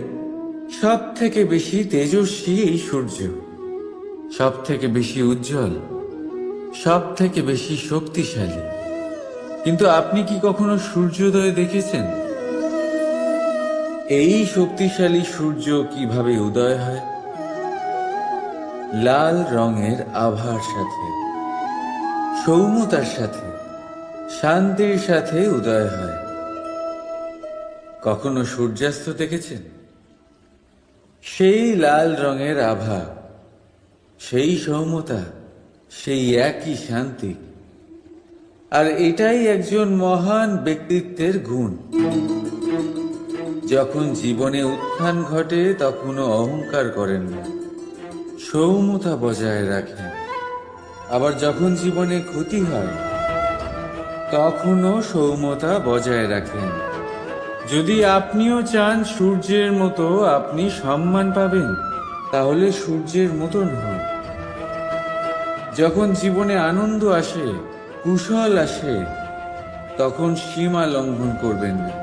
সব থেকে বেশি তেজস্বী, এই সূর্য সব থেকে বেশি উজ্জ্বল, সব থেকে বেশি শক্তিশালী। কিন্তু আপনি কি কখনো সূর্যোদয় দেখেছেন? এই শক্তিশালী সূর্য কিভাবে উদয় হয়? লাল রঙের আভার সাথে, সৌম্যতার সাথে, শান্তির সাথে উদয় হয়। কখনো সূর্যাস্ত দেখেছেন? সেই লাল রঙের আভা, সেই সৌম্যতা, সেই একই শান্তি। আর এটাই একজন মহান ব্যক্তিত্বের গুণ। যখন জীবনে উত্থান ঘটে তখনও অহংকার করেন না, সৌম্যতা বজায় রাখেন। আবার যখন জীবনে ক্ষতি হয় তখনও সৌম্যতা বজায় রাখেন। যদি আপনিও চান সূর্যের মতো আপনি সম্মান পাবেন, তাহলে সূর্যের মতন হন। যখন জীবনে আনন্দ আসে, কুশল আসে, তখন সীমা লঙ্ঘন করবেন না।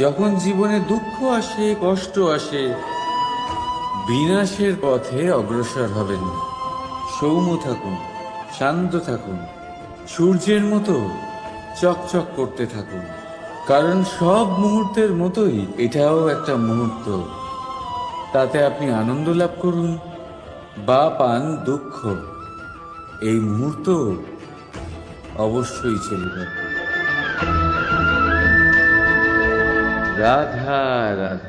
যখন জীবনে দুঃখ আসে, কষ্ট আসে, বিনাশের পথে অগ্রসর হবেন না। সৌম্য থাকুন, শান্ত থাকুন, সূর্যের মতো চকচক করতে থাকুন। কারণ সব মুহূর্তের মতোই এটাও একটা মুহূর্ত। তাতে আপনি আনন্দ লাভ করুন বা পান দুঃখ, এই মুহূর্ত অবশ্যই চলে যাবে। রাধা রাধা।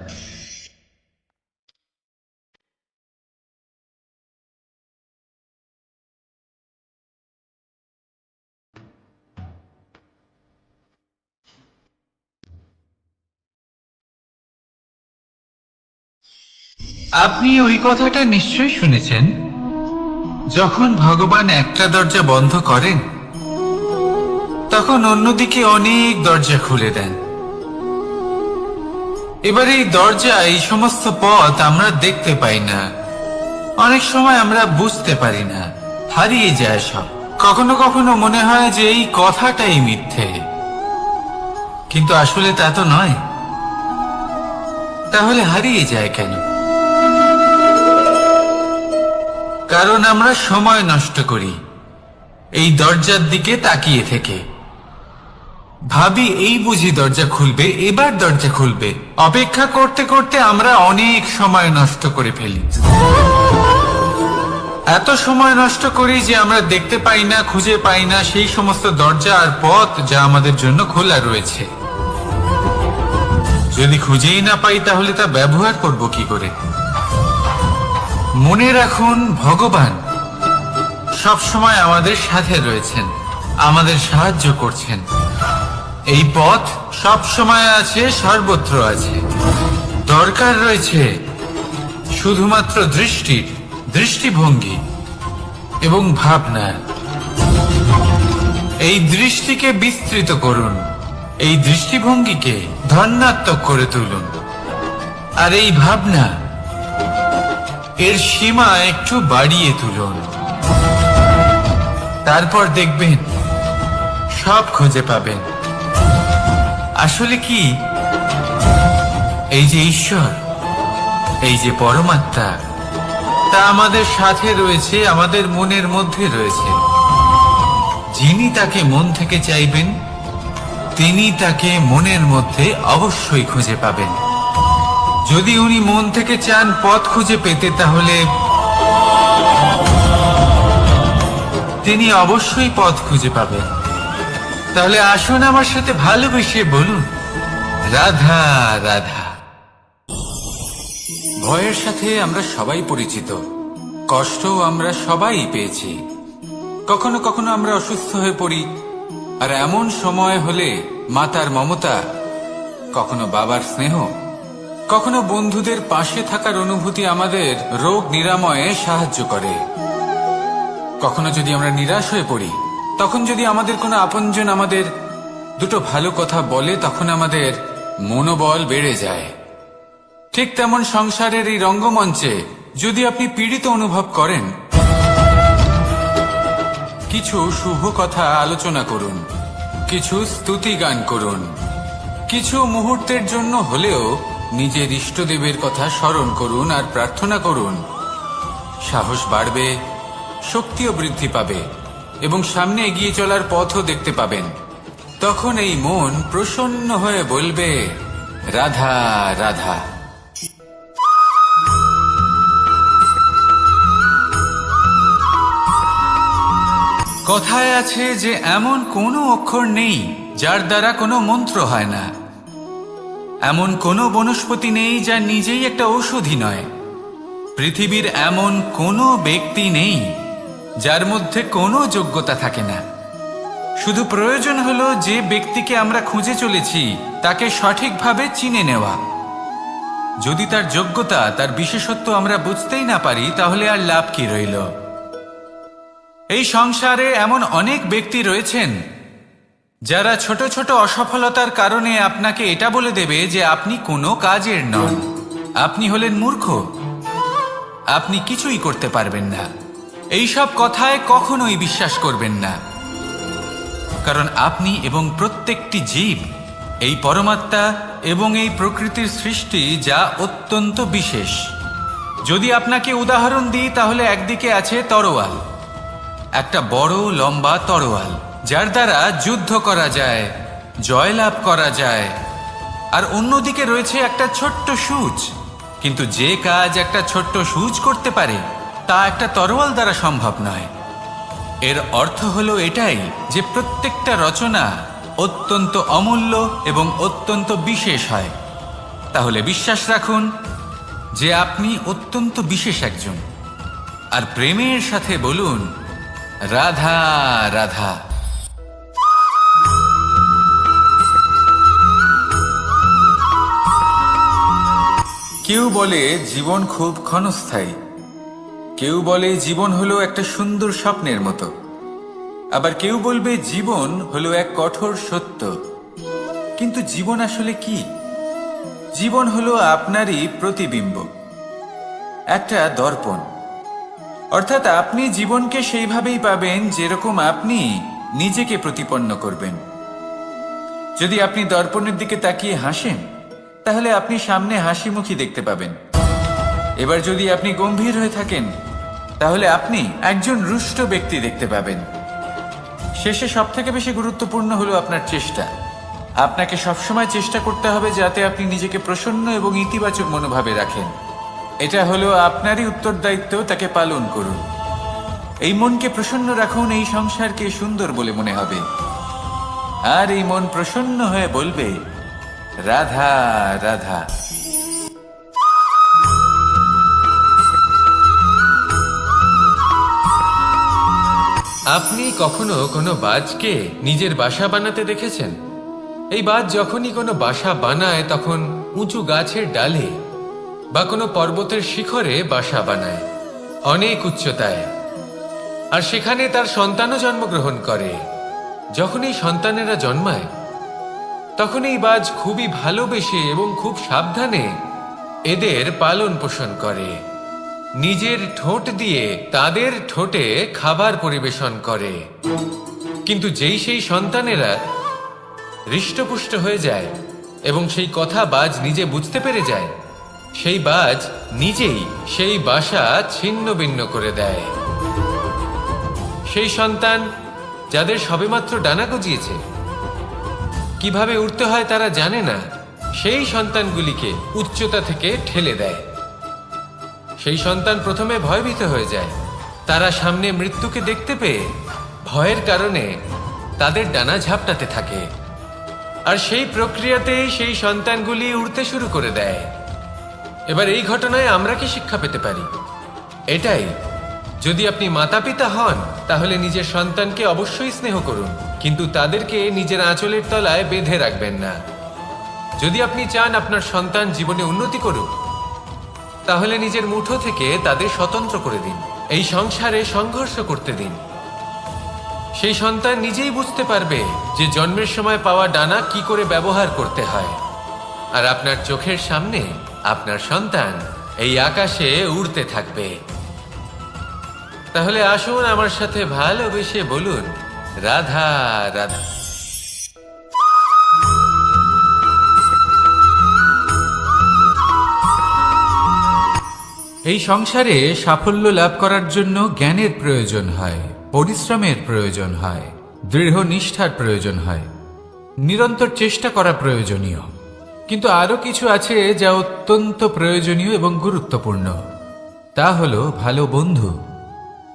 আপনি ওই কথাটা নিশ্চয়ই শুনেছেন, যখন ভগবান একটা দরজা বন্ধ করেন তখন অন্যদিকে অনেক দরজা খুলে দেন। এবার এই দরজা, এই সমস্ত পথ আমরা দেখতে পাই না, অনেক সময় আমরা বুঝতে পারি না, হারিয়ে যায় সব। কখনো কখনো মনে হয় যে এই কথাটাই মিথ্যে, কিন্তু আসলে তা তো নয়। তাহলে হারিয়ে যায় কেন? কারণ আমরা সময় নষ্ট করি এই দরজার দিকে তাকিয়ে থেকে। ভাবি এই বুঝি দরজা খুলবে, এবার দরজা খুলবে। অপেক্ষা করতে করতে আমরা অনেক সময় নষ্ট করে ফেলি। এত সময় নষ্ট করি যে আমরা দেখতে পাই না, খুঁজে পাই না সেই সমস্ত দরজা আর পথ যা আমাদের জন্য খোলা রয়েছে। যদি খুঁজেই না পাই তাহলে তা ব্যবহার করব কি করে? মনে রাখুন, ভগবান সব সময় আমাদের সাথে রয়েছেন, আমাদের সাহায্য করছেন। এই পথ সব সময় আছে, সর্বত্র আছে। দরকার রয়েছে শুধুমাত্র দৃষ্টির, দৃষ্টিভঙ্গি এবং ভাবনা। এই দৃষ্টিকে বিস্তৃত করুন, এই দৃষ্টিভঙ্গিকে ধন্যাত্মক করে তুলুন, আর এই ভাবনা, এর সীমা একটু বাড়িয়ে তুলুন। তারপর দেখবেন সব খুঁজে পাবেন। আসলে কি, এই যে ঈশ্বর, এই যে পরমাত্মা, তা আমাদের সাথে রয়েছে, আমাদের মনের মধ্যে রয়েছে। যিনি তাকে মন থেকে চাইবেন তিনি তাকে মনের মধ্যে অবশ্যই খুঁজে পাবেন। যদি উনি মন থেকে চান পথ খুঁজে পেতে, তাহলে তিনি অবশ্যই পথ খুঁজে পাবেন। তাহলে আসুন আমার সাথে ভালোবেসে বলুন, রাধা রাধা। ভয়ের সাথে আমরা সবাই পরিচিত, কষ্টও আমরা সবাই পেয়েছি। কখনো কখনো আমরা অসুস্থ হয়ে পড়ি, আর এমন সময় হলে মাতার মমতা, কখনো বাবার স্নেহ, কখনো বন্ধুদের পাশে থাকার অনুভূতি আমাদের রোগ নিরাময়ে সাহায্য করে। কখনো যদি আমরা নিরাশ হয়ে পড়ি, তখন যদি আমাদের কোনো আপনজন আমাদের দুটো ভালো কথা বলে, তখন আমাদের মনোবল বেড়ে যায়। ঠিক তেমন সংসারের এই রঙ্গমঞ্চে যদি আপনি পীড়িত অনুভব করেন, কিছু শুভ কথা আলোচনা করুন, কিছু স্তুতি গান করুন, কিছু মুহূর্তের জন্য হলেও নিজের ইষ্টদেবের কথা স্মরণ করুন আর প্রার্থনা করুন। সাহস বাড়বে, শক্তিও বৃদ্ধি পাবে এবং সামনে এগিয়ে চলার পথও দেখতে পাবেন। তখন এই মন প্রসন্ন হয়ে বলবে, রাধা রাধা। কথায় আছে যে এমন কোনো অক্ষর নেই যার দ্বারা কোনো মন্ত্র হয় না, এমন কোনো বনস্পতি নেই যা নিজেই একটা ঔষধি নয়, পৃথিবীর এমন কোনো ব্যক্তি নেই যার মধ্যে কোনো যোগ্যতা থাকে না। শুধু প্রয়োজন হলো যে ব্যক্তিকে আমরা খুঁজে চলেছি তাকে সঠিকভাবে চিনে নেওয়া। যদি তার যোগ্যতা, তার বিশেষত্ব আমরা বুঝতেই না পারি, তাহলে আর লাভ কি রইল? এই সংসারে এমন অনেক ব্যক্তি রয়েছেন যারা ছোট ছোট অসফলতার কারণে আপনাকে এটা বলে দেবে যে আপনি কোনো কাজের নন, আপনি হলেন মূর্খ, আপনি কিছুই করতে পারবেন না। এইসব কথায় কখনোই বিশ্বাস করবেন না, কারণ আপনি এবং প্রত্যেকটি জীব এই পরমাত্মা এবং এই প্রকৃতির সৃষ্টি, যা অত্যন্ত বিশেষ। যদি আপনাকে উদাহরণ দিই, তাহলে একদিকে আছে তরোয়াল, একটা বড় লম্বা তরোয়াল যার দ্বারা যুদ্ধ করা যায়, জয়লাভ করা যায়। আর অন্যদিকে রয়েছে একটা ছোট্ট সূচ, কিন্তু যে কাজ একটা ছোট্ট সূচ করতে পারে তা একটা তরোয়াল দ্বারা সম্ভব নয়। এর অর্থ হলো এটাই যে প্রত্যেকটা রচনা অত্যন্ত অমূল্য এবং অত্যন্ত বিশেষ হয়। তাহলে বিশ্বাস রাখুন যে আপনি অত্যন্ত বিশেষ একজন, আর প্রেমের সাথে বলুন, রাধা রাধা। কেউ বলে জীবন খুব ক্ষণস্থায়ী, কেউ বলে জীবন হলো একটা সুন্দর স্বপ্নের মতো, আবার কেউ বলবে জীবন হলো এক কঠোর সত্য। কিন্তু জীবন আসলে কি? জীবন হলো আপনারই প্রতিবিম্ব, একটা দর্পণ। অর্থাৎ আপনি জীবনকে সেইভাবেই পাবেন যেরকম আপনি নিজেকে প্রতিপন্ন করবেন। যদি আপনি দর্পণের দিকে তাকিয়ে হাসেন, তাহলে আপনি সামনে হাসি মুখী দেখতে পাবেন। এবার যদি আপনি গম্ভীর হয়ে থাকেন, তাহলে আপনি একজন রুষ্ট ব্যক্তি দেখতে পাবেন। শেষে সবথেকে বেশি গুরুত্বপূর্ণ হলো আপনার চেষ্টা। আপনাকে সবসময় চেষ্টা করতে হবে যাতে আপনি নিজেকে প্রসন্ন এবং ইতিবাচক মনোভাবে রাখেন। এটা হলো আপনারই উত্তরদায়িত্ব, তাকে পালন করুন। এই মনকে প্রসন্ন রাখুন, এই সংসারকে সুন্দর বলে মনে হবে। আর এই মন প্রসন্ন হয়ে বলবে, রাধা রাধা। আপনি কখনো কোনো বাজকে নিজের বাসা বানাতে দেখেছেন? এই বাজ যখনই কোনো বাসা বানায়, তখন উঁচু গাছের ডালে বা কোনো পর্বতের শিখরে বাসা বানায়, অনেক উচ্চতায়। আর সেখানে তার সন্তানও জন্মগ্রহণ করে। যখন এই সন্তানেরা জন্মায়, তখন এই বাজ খুবই ভালোবেসে এবং খুব সাবধানে এদের পালন পোষণ করে। নিজের ঠোঁট দিয়ে তাদের ঠোঁটে খাবার পরিবেশন করে। কিন্তু যেই সেই সন্তানেরা হৃষ্টপুষ্ট হয়ে যায় এবং সেই কথা বাজ নিজে বুঝতে পেরে যায়, সেই বাজ নিজেই সেই বাসা ছিন্ন ভিন্ন করে দেয়। সেই সন্তান যাদের সবেমাত্র ডানা গজিয়েছে, কিভাবে উড়তে হয় তারা জানে না, সেই সন্তানগুলিকে উচ্চতা থেকে ঠেলে দেয়। সেই সন্তান প্রথমে ভয়ভীত হয়ে যায়। তারা সামনে মৃত্যুকে দেখতে পেয়ে ভয়ের কারণে তাদের ডানা ঝাপটাতে থাকে, আর সেই প্রক্রিয়াতেই সেই সন্তানগুলি উড়তে শুরু করে দেয়। এবার এই ঘটনায় আমরা কি শিক্ষা পেতে পারি? এটাই, যদি আপনি মাতা পিতা হন তাহলে নিজের সন্তানকে অবশ্যই স্নেহ করুন, কিন্তু তাদেরকে নিজের আঁচলের তলায় বেঁধে রাখবেন না। যদি আপনি চান আপনার সন্তান জীবনে উন্নতি করুক, তাহলে নিজের মুঠো থেকে তাদের স্বতন্ত্র করে দিন, এই সংসারে সংঘর্ষ করতে দিন। সেই সন্তান নিজেই বুঝতে পারবে যে জন্মের সময় পাওয়া ডানা কি করে ব্যবহার করতে হয়। আর আপনার চোখের সামনে আপনার সন্তান এই আকাশে উড়তে থাকবে। তাহলে আসুন আমার সাথে ভালোবেসে বলুন, রাধা রাধা। এই সংসারে সাফল্য লাভ করার জন্য জ্ঞানের প্রয়োজন হয়, পরিশ্রমের প্রয়োজন হয়, দৃঢ় নিষ্ঠার প্রয়োজন হয়, নিরন্তর চেষ্টা করা প্রয়োজনীয়। কিন্তু আরো কিছু আছে যা অত্যন্ত প্রয়োজনীয় এবং গুরুত্বপূর্ণ। তা হলো ভালো বন্ধু।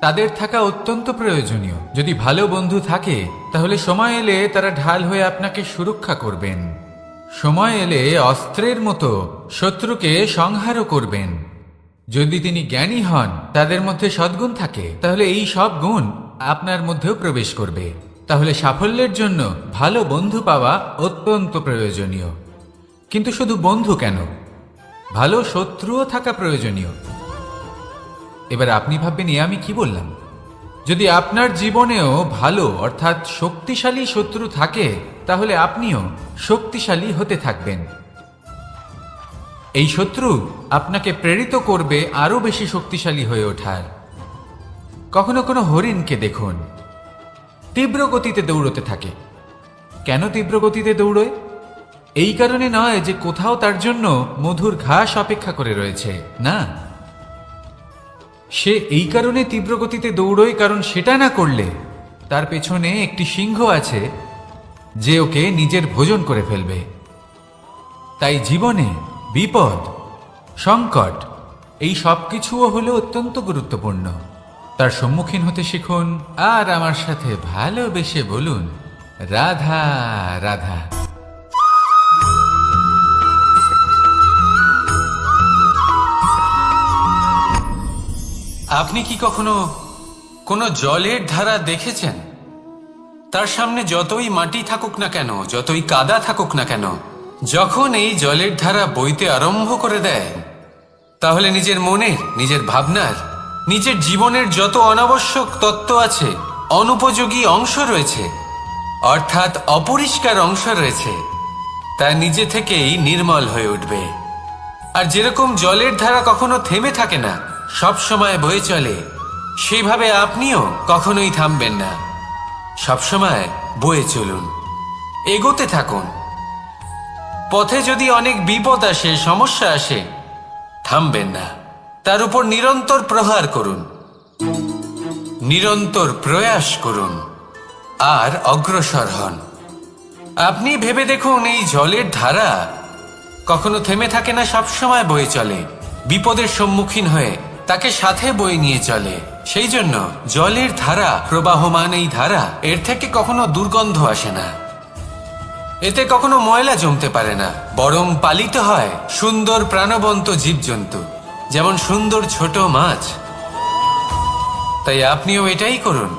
তাদের থাকা অত্যন্ত প্রয়োজনীয়। যদি ভালো বন্ধু থাকে তাহলে সময় এলে তারা ঢাল হয়ে আপনাকে সুরক্ষা করবেন। সময় এলে অস্ত্রের মতো শত্রুকে সংহারও করবেন। যদি তিনি জ্ঞানী হন, তাদের মধ্যে সদ্গুণ থাকে, তাহলে এই সব গুণ আপনার মধ্যেও প্রবেশ করবে। তাহলে সাফল্যের জন্য ভালো বন্ধু পাওয়া অত্যন্ত প্রয়োজনীয়। কিন্তু শুধু বন্ধু কেন, ভালো শত্রুও থাকা প্রয়োজনীয়। এবার আপনি ভাববেন, এ আমি কি বললাম? যদি আপনার জীবনেও ভালো অর্থাৎ শক্তিশালী শত্রু থাকে, তাহলে আপনিও শক্তিশালী হতে থাকবেন। এই শত্রু আপনাকে প্রেরিত করবে আরো বেশি শক্তিশালী হয়ে ওঠার। কখনো কোনো হরিণকে দেখুন, তীব্র গতিতে দৌড়তে থাকে। কেন তীব্র গতিতে দৌড়য়? এই কারণে নয় যে কোথাও তার জন্য মধুর ঘাস অপেক্ষা করে রয়েছে, না। সে এই কারণে তীব্র গতিতে দৌড়য় কারণ সেটা না করলে তার পেছনে একটি সিংহ আছে যে ওকে নিজের ভোজন করে ফেলবে। তাই জীবনে বিপদ, সংকট, এই সব কিছুও হলো অত্যন্ত গুরুত্বপূর্ণ। তার সম্মুখীন হতে শিখুন আর আমার সাথে ভালোবেসে বলুন, রাধা রাধা। আপনি কি কখনো কোনো জলের ধারা দেখেছেন? তার সামনে যতই মাটি থাকুক না কেন, যতই কাদা থাকুক না কেন, যখন এই জলের ধারা বইতে আরম্ভ করে দেয়, তাহলে নিজের মনের, নিজের ভাবনার, নিজের জীবনের যত অনাবশ্যক তত্ত্ব আছে, অনুপযোগী অংশ রয়েছে, অর্থাৎ অপরিষ্কার অংশ রয়েছে, তা নিজে থেকেই নির্মল হয়ে উঠবে। আর যেরকম জলের ধারা কখনো থেমে থাকে না, সব সময় বয়ে চলে, সেইভাবে আপনিও কখনোই থামবেন না। সবসময় বয়ে চলুন, এগোতে থাকুন। পথে যদি অনেক বিপদ আসে, সমস্যা আসে, থামবেন না, তার উপর নিরন্তর প্রহার করুন, নিরন্তর প্রয়াস করুন আর অগ্রসর হন। আপনি ভেবে দেখুন, এই জলের ধারা কখনো থেমে থাকে না, সবসময় বয়ে চলে, বিপদের সম্মুখীন হয়ে তাকে সাথে বয়ে নিয়ে চলে। সেই জন্য জলের ধারা, প্রবাহমান এই ধারা, এর থেকে কখনো দুর্গন্ধ আসে না, এতে কখনো ময়লা জমতে পারে না, বরং পালিত হয় সুন্দর প্রাণবন্ত জীবজন্তু, যেমন সুন্দর ছোট মাছ। তাই আপনিও এটাই করুন,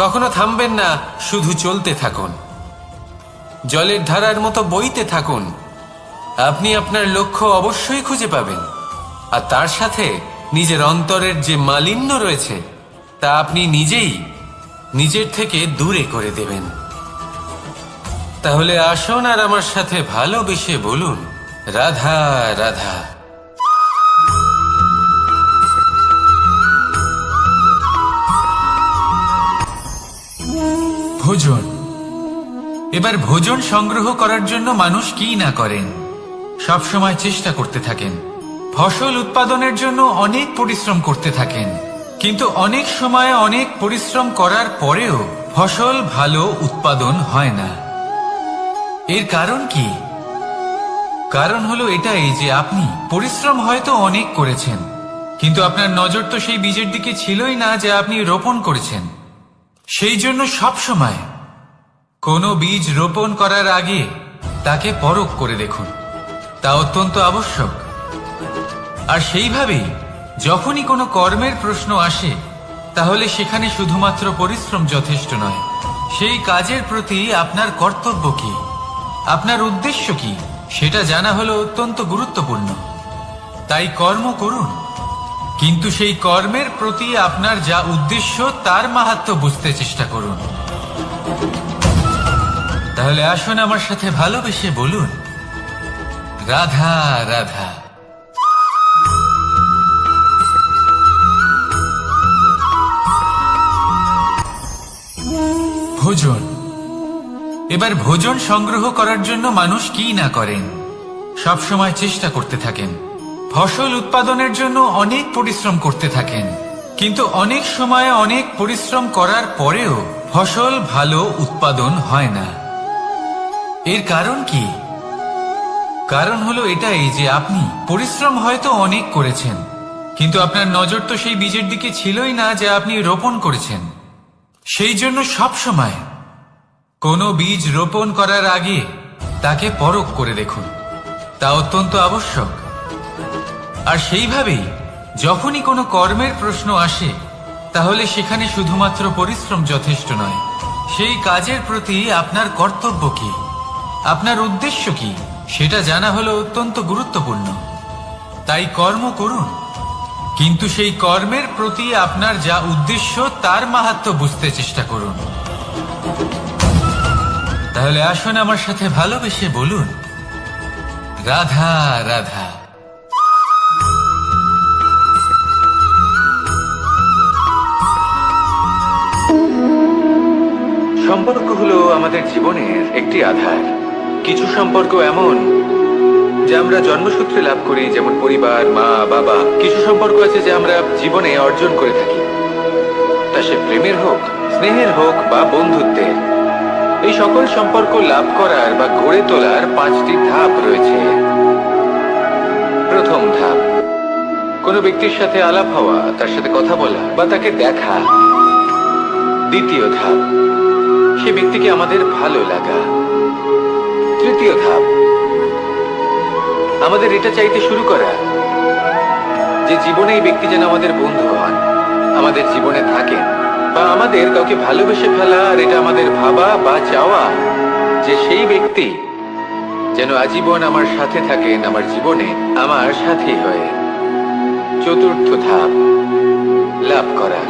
কখনো থামবেন না, শুধু চলতে থাকুন, জলের ধারার মতো বইতে থাকুন। আপনি আপনার লক্ষ্য অবশ্যই খুঁজে পাবেন, আর তার সাথে নিজের অন্তরের যে মালিন্য রয়েছে তা আপনি নিজেই নিজের থেকে দূরে করে দেবেন। তাহলে আসুন আর আমার সাথে ভালোবেসে বলুন, রাধা রাধা। ভোজন। এবার ভোজন সংগ্রহ করার জন্য মানুষ কি না করেন, সব সময় চেষ্টা করতে থাকেন, ফসল উৎপাদনের জন্য অনেক পরিশ্রম করতে থাকেন, কিন্তু অনেক সময় অনেক পরিশ্রম করার পরেও ফসল ভালো উৎপাদন হয় না। এর কারণ কি? কারণ হলো এটাই যে আপনি পরিশ্রম হয়তো অনেক করেছেন, কিন্তু আপনার নজর তো সেই বীজের দিকে ছিলই না যে আপনি রোপণ করেছেন। সেই জন্য সবসময় কোনো বীজ রোপণ করার আগে তাকে পরখ করে দেখুন, তা অত্যন্ত আবশ্যক। আর সেইভাবেই যখনই কোনো কর্মের প্রশ্ন আসে, তাহলে সেখানে শুধুমাত্র পরিশ্রম যথেষ্ট নয়। সেই কাজের প্রতি আপনার কর্তব্য কি, আপনার উদ্দেশ্য কি, সেটা জানা হলো অত্যন্ত গুরুত্বপূর্ণ। তাই কর্ম করুন, কিন্তু সেই কর্মের প্রতি আপনার যা উদ্দেশ্য তার মাহাত্ম্য বুঝতে চেষ্টা করুন। তাহলে আসুন আমার সাথে ভালোবেসে বলুন, রাধা রাধা। ভোজন। এবার ভোজন সংগ্রহ করার জন্য মানুষ কি না করেন, সব সময় চেষ্টা করতে থাকেন। ফসল উৎপাদনের জন্য অনেক পরিশ্রম করতে থাকেন, কিন্তু অনেক সময় অনেক পরিশ্রম করার পরেও ফসল ভালো উৎপাদন হয় না। এর কারণ কি? কারণ হলো এটাই যে আপনি পরিশ্রম হয়তো অনেক করেছেন, কিন্তু আপনার নজর তো সেই বীজের দিকে ছিলই না যে আপনি রোপণ করেছেন। সেই জন্য সবসময় কোনো বীজ রোপণ করার আগে তাকে পরখ করে দেখুন, তা অত্যন্ত আবশ্যক। আর সেইভাবেই যখনই কোনো কর্মের প্রশ্ন আসে, তাহলে সেখানে শুধুমাত্র পরিশ্রম যথেষ্ট নয়। সেই কাজের প্রতি আপনার কর্তব্য কি, আপনার উদ্দেশ্য কি, সেটা জানা হলো অত্যন্ত গুরুত্বপূর্ণ। তাই কর্ম করুন, কিন্তু সেই কর্মের প্রতি আপনার যা উদ্দেশ্য তার মাহাত্ম্য বুঝতে চেষ্টা করুন। তাহলে আসুন আমার সাথে ভালোবেসে বলুন, রাধা রাধা। সম্পর্ক হলো আমাদের জীবনের একটি আধার। কিছু সম্পর্ক এমন যা আমরা জন্মসূত্রে লাভ করি, যেমন পরিবার, মা, বাবা। কিছু সম্পর্ক আছে যা আমরা জীবনে অর্জন করে থাকি, তা সে প্রেমের হোক, স্নেহের হোক বা বন্ধুত্বের। এই সকল সম্পর্ক লাভ করার বা গড়ে তোলার 5টি ধাপ রয়েছে। প্রথম ধাপ, কোনো ব্যক্তির সাথে আলাপ হওয়া, তার সাথে কথা বলা বা তাকে দেখা। দ্বিতীয় ধাপ, সে ব্যক্তিকে আমাদের ভালো লাগা। তৃতীয় ধাপ, আমাদের এটা চাইতে শুরু করা যে জীবনে এই ব্যক্তি যেন আমাদের বন্ধু হন, আমাদের জীবনে থাকেন, বা আমাদের কাউকে ভালোবেসে ফেলা। আর এটা আমাদের ভাবা বা চাওয়া যে সেই ব্যক্তি যেন আজীবন আমার সাথে থাকেন, আমার জীবনে আমার সাথী হয়ে। চতুর্থ ধাপ, লাভ করা।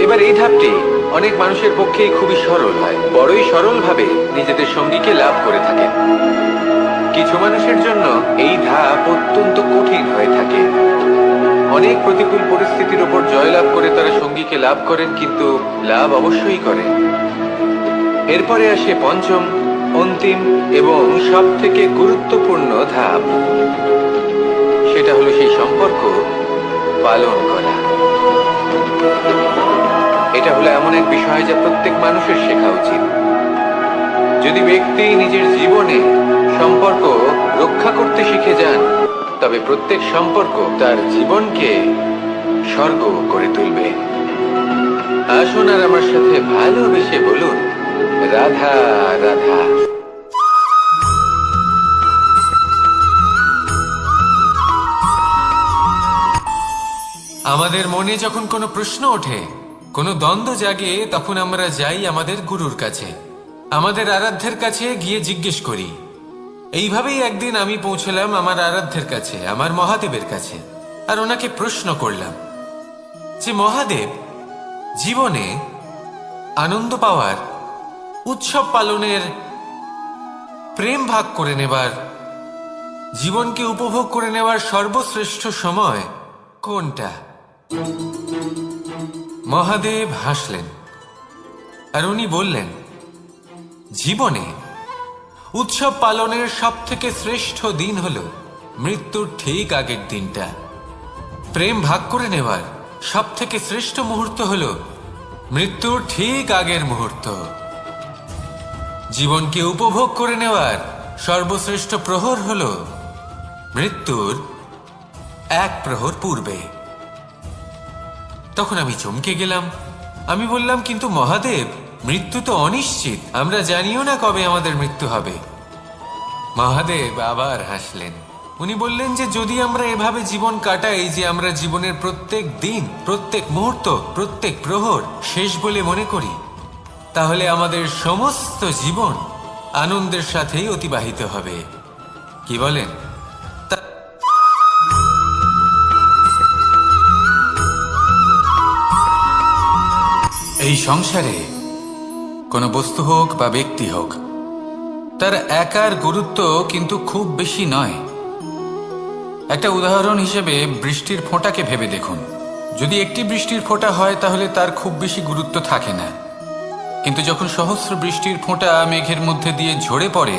এবার এই ধাপটি অনেক মানুষের পক্ষেই খুবই সরল হয়, বড়ই সরলভাবে নিজেদের সঙ্গীকে লাভ করে থাকেন। কিছু মানুষের জন্য এই ধাপ অত্যন্ত কঠিন হয়ে থাকে। অনেক প্রতিকূল পরিস্থিতির উপর জয়লাভ করে তারা সঙ্গীকে লাভ করেন, কিন্তু লাভ অবশ্যই করেন। এরপরে আসে পঞ্চম, অন্তিম এবং সব থেকে গুরুত্বপূর্ণ ধাপ। সেটা হলো সেই সম্পর্ক পালন করা। এটা হলো এমন এক বিষয় যা প্রত্যেক মানুষের শেখা উচিত। যদি ব্যক্তি নিজের জীবনে সম্পর্ক রক্ষা করতে শিখে যান, তবে প্রত্যেক সম্পর্ক তার জীবনকে স্বর্গ করে তুলবে। আসুন আর আমার সাথে ভালোবেসে বলুন, রাধা রাধা। আমাদের মনে যখন কোনো প্রশ্ন ওঠে, কোনো দ্বন্দ্ব জাগে, তখন আমরা যাই আমাদের গুরুর কাছে, আমাদের আরাধ্যের কাছে গিয়ে জিজ্ঞেস করি। এইভাবেই একদিন আমি পৌঁছলাম আমার আরাধ্যের কাছে, আমার মহাদেবের কাছে, আর ওনাকে প্রশ্ন করলাম যে মহাদেব, জীবনে আনন্দ পাওয়ার, উৎসব পালনের, প্রেম ভাগ করে নেবার, জীবনকে উপভোগ করে নেওয়ার সর্বশ্রেষ্ঠ সময় কোনটা? মহাদেব হাসলেন আর উনি বললেন, জীবনে উৎসব পালনের সব থেকে শ্রেষ্ঠ দিন হল মৃত্যুর ঠিক আগের দিনটা। প্রেম ভাগ করে নেওয়ার সব থেকে শ্রেষ্ঠ মুহূর্ত হল মৃত্যুর ঠিক আগের মুহূর্ত। জীবনকে উপভোগ করে নেওয়ার সর্বশ্রেষ্ঠ প্রহর হল মৃত্যুর এক প্রহর পূর্বে। তখন আমি চমকে গেলাম। আমি বললাম, কিন্তু মহাদেব, মৃত্যু তো অনিশ্চিত, আমরা জানিও না কবে আমাদের মৃত্যু হবে। মহাদেব আবার হাসলেন। উনি বললেন যে যদি আমরা এভাবে জীবন কাটাই যে আমরা জীবনের প্রত্যেক দিন, প্রত্যেক মুহূর্ত, প্রত্যেক প্রহর শেষ বলে মনে করি, তাহলে আমাদের সমস্ত জীবন আনন্দের সাথেই অতিবাহিত হবে। কি বলেন? এই সংসারে কোনো বস্তু হোক বা ব্যক্তি হোক, তার একার গুরুত্ব কিন্তু খুব বেশি নয়। একটা উদাহরণ হিসেবে বৃষ্টির ফোঁটাকে ভেবে দেখুন। যদি একটি বৃষ্টির ফোঁটা হয় তাহলে তার খুব বেশি গুরুত্ব থাকে না, কিন্তু যখন সহস্র বৃষ্টির ফোঁটা মেঘের মধ্যে দিয়ে ঝরে পড়ে,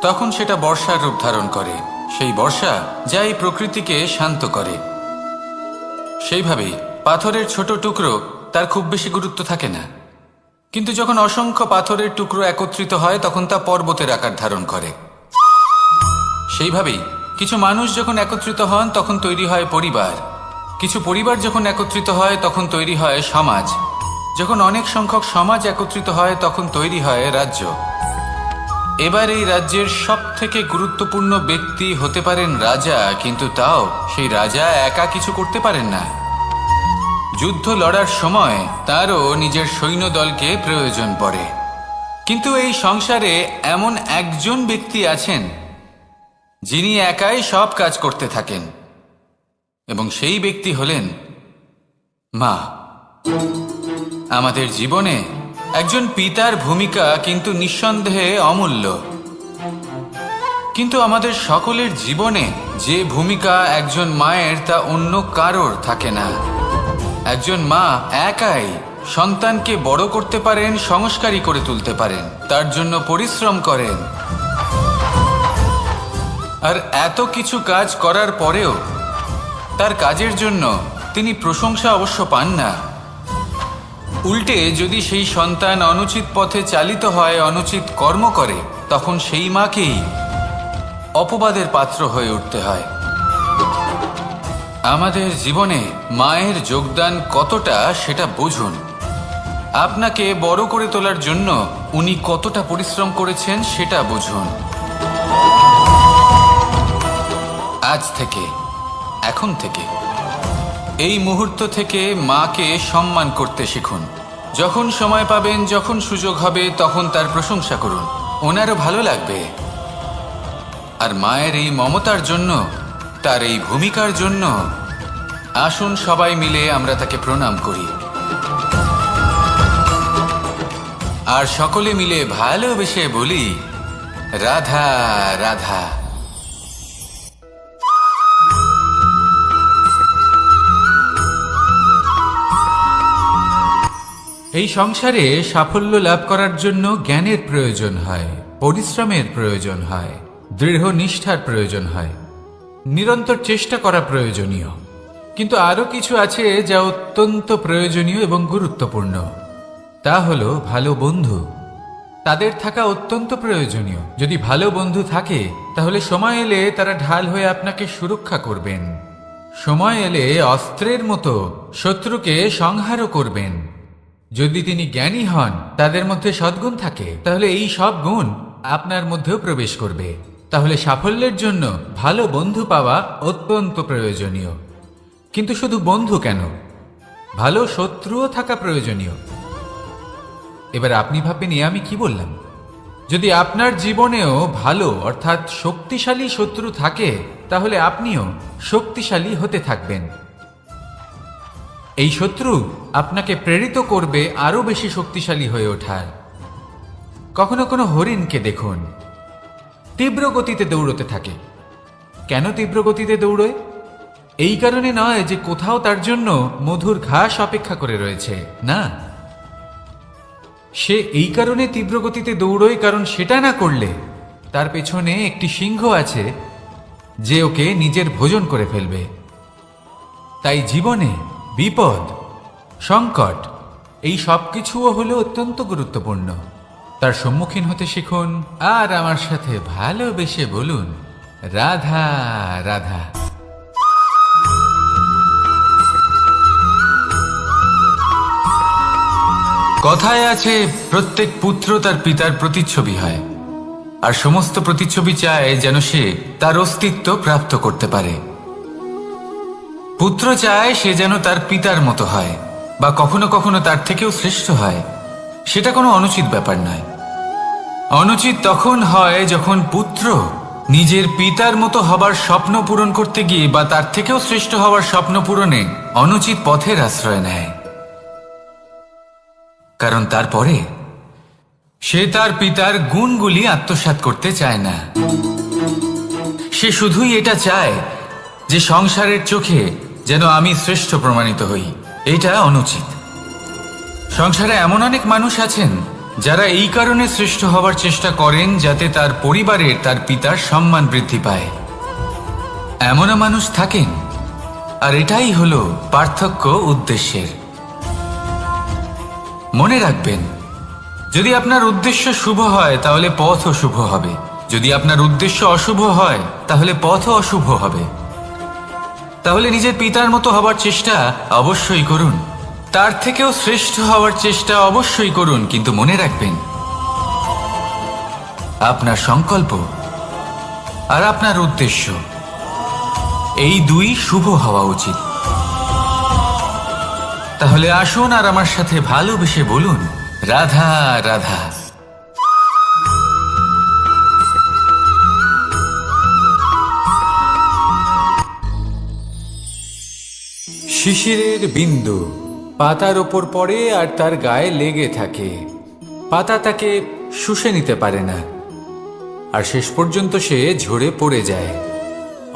তখন সেটা বর্ষার রূপ ধারণ করে। সেই বর্ষা যা এই প্রকৃতিকে শান্ত করে। সেইভাবেই পাথরের ছোট টুকরো, তার খুব বেশি গুরুত্ব থাকে না, কিন্তু যখন অসংখ্য পাথরের টুকরো একত্রিত হয় তখন তা পর্বতের আকার ধারণ করে। সেইভাবেই কিছু মানুষ যখন একত্রিত হন তখন তৈরি হয় পরিবার, কিছু পরিবার যখন একত্রিত হয় তখন তৈরি হয় সমাজ, যখন অনেক সংখ্যক সমাজ একত্রিত হয় তখন তৈরি হয় রাজ্য। এবার এই রাজ্যের সব থেকে গুরুত্বপূর্ণ ব্যক্তি হতে পারেন রাজা, কিন্তু তাও সেই রাজা একা কিছু করতে পারেন না। যুদ্ধ লড়ার সময় তারও নিজের সৈন্যদলকে প্রয়োজন পড়ে। কিন্তু এই সংসারে এমন একজন ব্যক্তি আছেন যিনি একাই সব কাজ করতে থাকেন, এবং সেই ব্যক্তি হলেন মা। আমাদের জীবনে একজন পিতার ভূমিকা কিন্তু নিঃসন্দেহে অমূল্য, কিন্তু আমাদের সকলের জীবনে যে ভূমিকা একজন মায়ের তা অন্য কারোর থাকে না। একজন মা একাই সন্তানকে বড় করতে পারেন, সংস্কারী করে তুলতে পারেন, তার জন্য পরিশ্রম করেন। আর এত কিছু কাজ করার পরেও তার কাজের জন্য তিনি প্রশংসা অবশ্য পান না। উল্টে যদি সেই সন্তান অনুচিত পথে চালিত হয়, অনুচিত কর্ম করে, তখন সেই মাকেই অপবাদের পাত্র হয়ে উঠতে হয়। আমাদের জীবনে মায়ের যোগদান কতটা সেটা বুঝুন। আপনাকে বড় করে তোলার জন্য উনি কতটা পরিশ্রম করেছেন সেটা বুঝুন। আজ থেকে, এখন থেকে, এই মুহূর্ত থেকে মাকে সম্মান করতে শিখুন। যখন সময় পাবেন, যখন সুযোগ হবে, তখন তার প্রশংসা করুন, ওনারও ভালো লাগবে। আর মায়ের এই মমতার জন্য, তার এই ভূমিকার জন্য আসুন সবাই মিলে আমরা তাকে প্রণাম করি, আর সকলে মিলে ভালোবেসে বলি, রাধা রাধা। এই সংসারে সাফল্য লাভ করার জন্য জ্ঞানের প্রয়োজন হয়, পরিশ্রমের প্রয়োজন হয়, দৃঢ় নিষ্ঠার প্রয়োজন হয়, নিরন্তর চেষ্টা করা প্রয়োজনীয়। কিন্তু আরো কিছু আছে যা অত্যন্ত প্রয়োজনীয় এবং গুরুত্বপূর্ণ। তা হলো ভালো বন্ধু। তাদের থাকা অত্যন্ত প্রয়োজনীয়। যদি ভালো বন্ধু থাকে তাহলে সময় এলে তারা ঢাল হয়ে আপনাকে সুরক্ষা করবেন। সময় এলে অস্ত্রের মতো শত্রুকে সংহারও করবেন। যদি তিনি জ্ঞানী হন, তাদের মধ্যে সদ্গুণ থাকে, তাহলে এই সব গুণ আপনার মধ্যেও প্রবেশ করবে। তাহলে সাফল্যের জন্য ভালো বন্ধু পাওয়া অত্যন্ত প্রয়োজনীয়। কিন্তু শুধু বন্ধু কেন, ভালো শত্রুও থাকা প্রয়োজনীয়। এবার আপনি ভাববেন, আমি কি বললাম? যদি আপনার জীবনেও ভালো অর্থাৎ শক্তিশালী শত্রু থাকে, তাহলে আপনিও শক্তিশালী হতে থাকবেন। এই শত্রু আপনাকে প্রেরিত করবে আরো বেশি শক্তিশালী হয়ে ওঠার। কখনো কোনো হরিণকে দেখুন, তীব্র গতিতে দৌড়তে থাকে। কেন তীব্র গতিতে দৌড়য়? এই কারণে নয় যে কোথাও তার জন্য মধুর ঘাস অপেক্ষা করে রয়েছে, না। সে এই কারণে তীব্র গতিতে দৌড়য় কারণ সেটা না করলে তার পেছনে একটি সিংহ আছে যে ওকে নিজের ভোজন করে ফেলবে। তাই জীবনে বিপদ, সংকট এই সব কিছুও হলো অত্যন্ত গুরুত্বপূর্ণ। তার সম্মুখীন হতে শিখুন আর আমার সাথে ভালোবেসে বলুন, রাধা রাধা। কথায় আছে, প্রত্যেক পুত্র তার পিতার প্রতিচ্ছবি হয়, আর সমস্ত প্রতিচ্ছবি চায় যেন সে তার অস্তিত্ব প্রাপ্ত করতে পারে। পুত্র চায় সে যেন তার পিতার মতো হয়, বা কখনো কখনো তার থেকেও শ্রেষ্ঠ হয়। সেটা কোনো অনুচিত ব্যাপার নয়। অনুচিত তখন হয় যখন পুত্র নিজের পিতার মতো হবার স্বপ্ন পূরণ করতে গিয়ে বা তার থেকেও শ্রেষ্ঠ হওয়ার স্বপ্ন পূরণে অনুচিত পথের আশ্রয় নেয়। কারণ তারপরে সে তার পিতার গুণগুলি আত্মসাৎ করতে চায় না। সে শুধুই এটা চায় যে সংসারের চোখে যেন আমি শ্রেষ্ঠ প্রমাণিত হই। এটা অনুচিত। সংসারে এমন অনেক মানুষ আছেন যারা এই কারণে শ্রেষ্ঠ হওয়ার চেষ্টা করেন যাতে তার পরিবারের তার পিতার সম্মান বৃদ্ধি পায়। এমনও মানুষ থাকেন, আর এটাই হলো পার্থক্য উদ্দেশ্যের। মনে রাখবেন, যদি আপনার উদ্দেশ্য শুভ হয় তাহলে পথও শুভ হবে, যদি আপনার উদ্দেশ্য অশুভ হয় তাহলে পথও অশুভ হবে। তাহলে নিজের পিতার মতো হবার চেষ্টা অবশ্যই করুন, তার থেকেও শ্রেষ্ঠ হওয়ার চেষ্টা অবশ্যই করুন, কিন্তু মনে রাখবেন আপনার সংকল্প আর আপনার উদ্দেশ্য এই দুই শুভ হওয়া উচিত। তাহলে আসুন আর আমার সাথে ভালোবেসে বলুন, রাধা রাধা। শিশিরের বিন্দু পাতার ওপর পড়ে আর তার গায়ে লেগে থাকে। পাতা তাকে শুষে নিতে পারে না, আর শেষ পর্যন্ত সে ঝরে পড়ে যায়।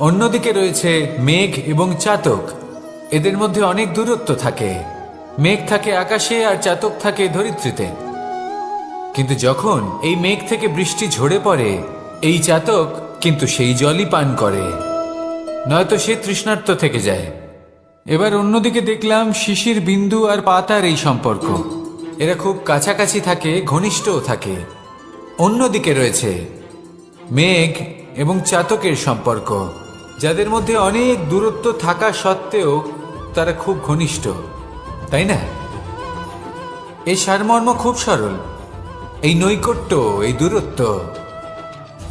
অন্যদিকে রয়েছে মেঘ এবং চাতক। এদের মধ্যে অনেক দূরত্ব থাকে। মেঘ থাকে আকাশে আর চাতক থাকে ধরিত্রীতে। কিন্তু যখন এই মেঘ থেকে বৃষ্টি ঝরে পড়ে, এই চাতক কিন্তু সেই জলই পান করে, নয়তো সে তৃষ্ণার্ত থেকে যায়। এবার অন্যদিকে দেখলাম শিশির বিন্দু আর পাতার এই সম্পর্ক। এরা খুব কাছাকাছি থাকে, ঘনিষ্ঠও থাকে। অন্যদিকে রয়েছে মেঘ এবং চাতকের সম্পর্ক, যাদের মধ্যে অনেক দূরত্ব থাকা সত্ত্বেও তারা খুব ঘনিষ্ঠ, তাই না? এই সারমর্ম খুব সরল। এই নৈকট্য, এই দূরত্ব,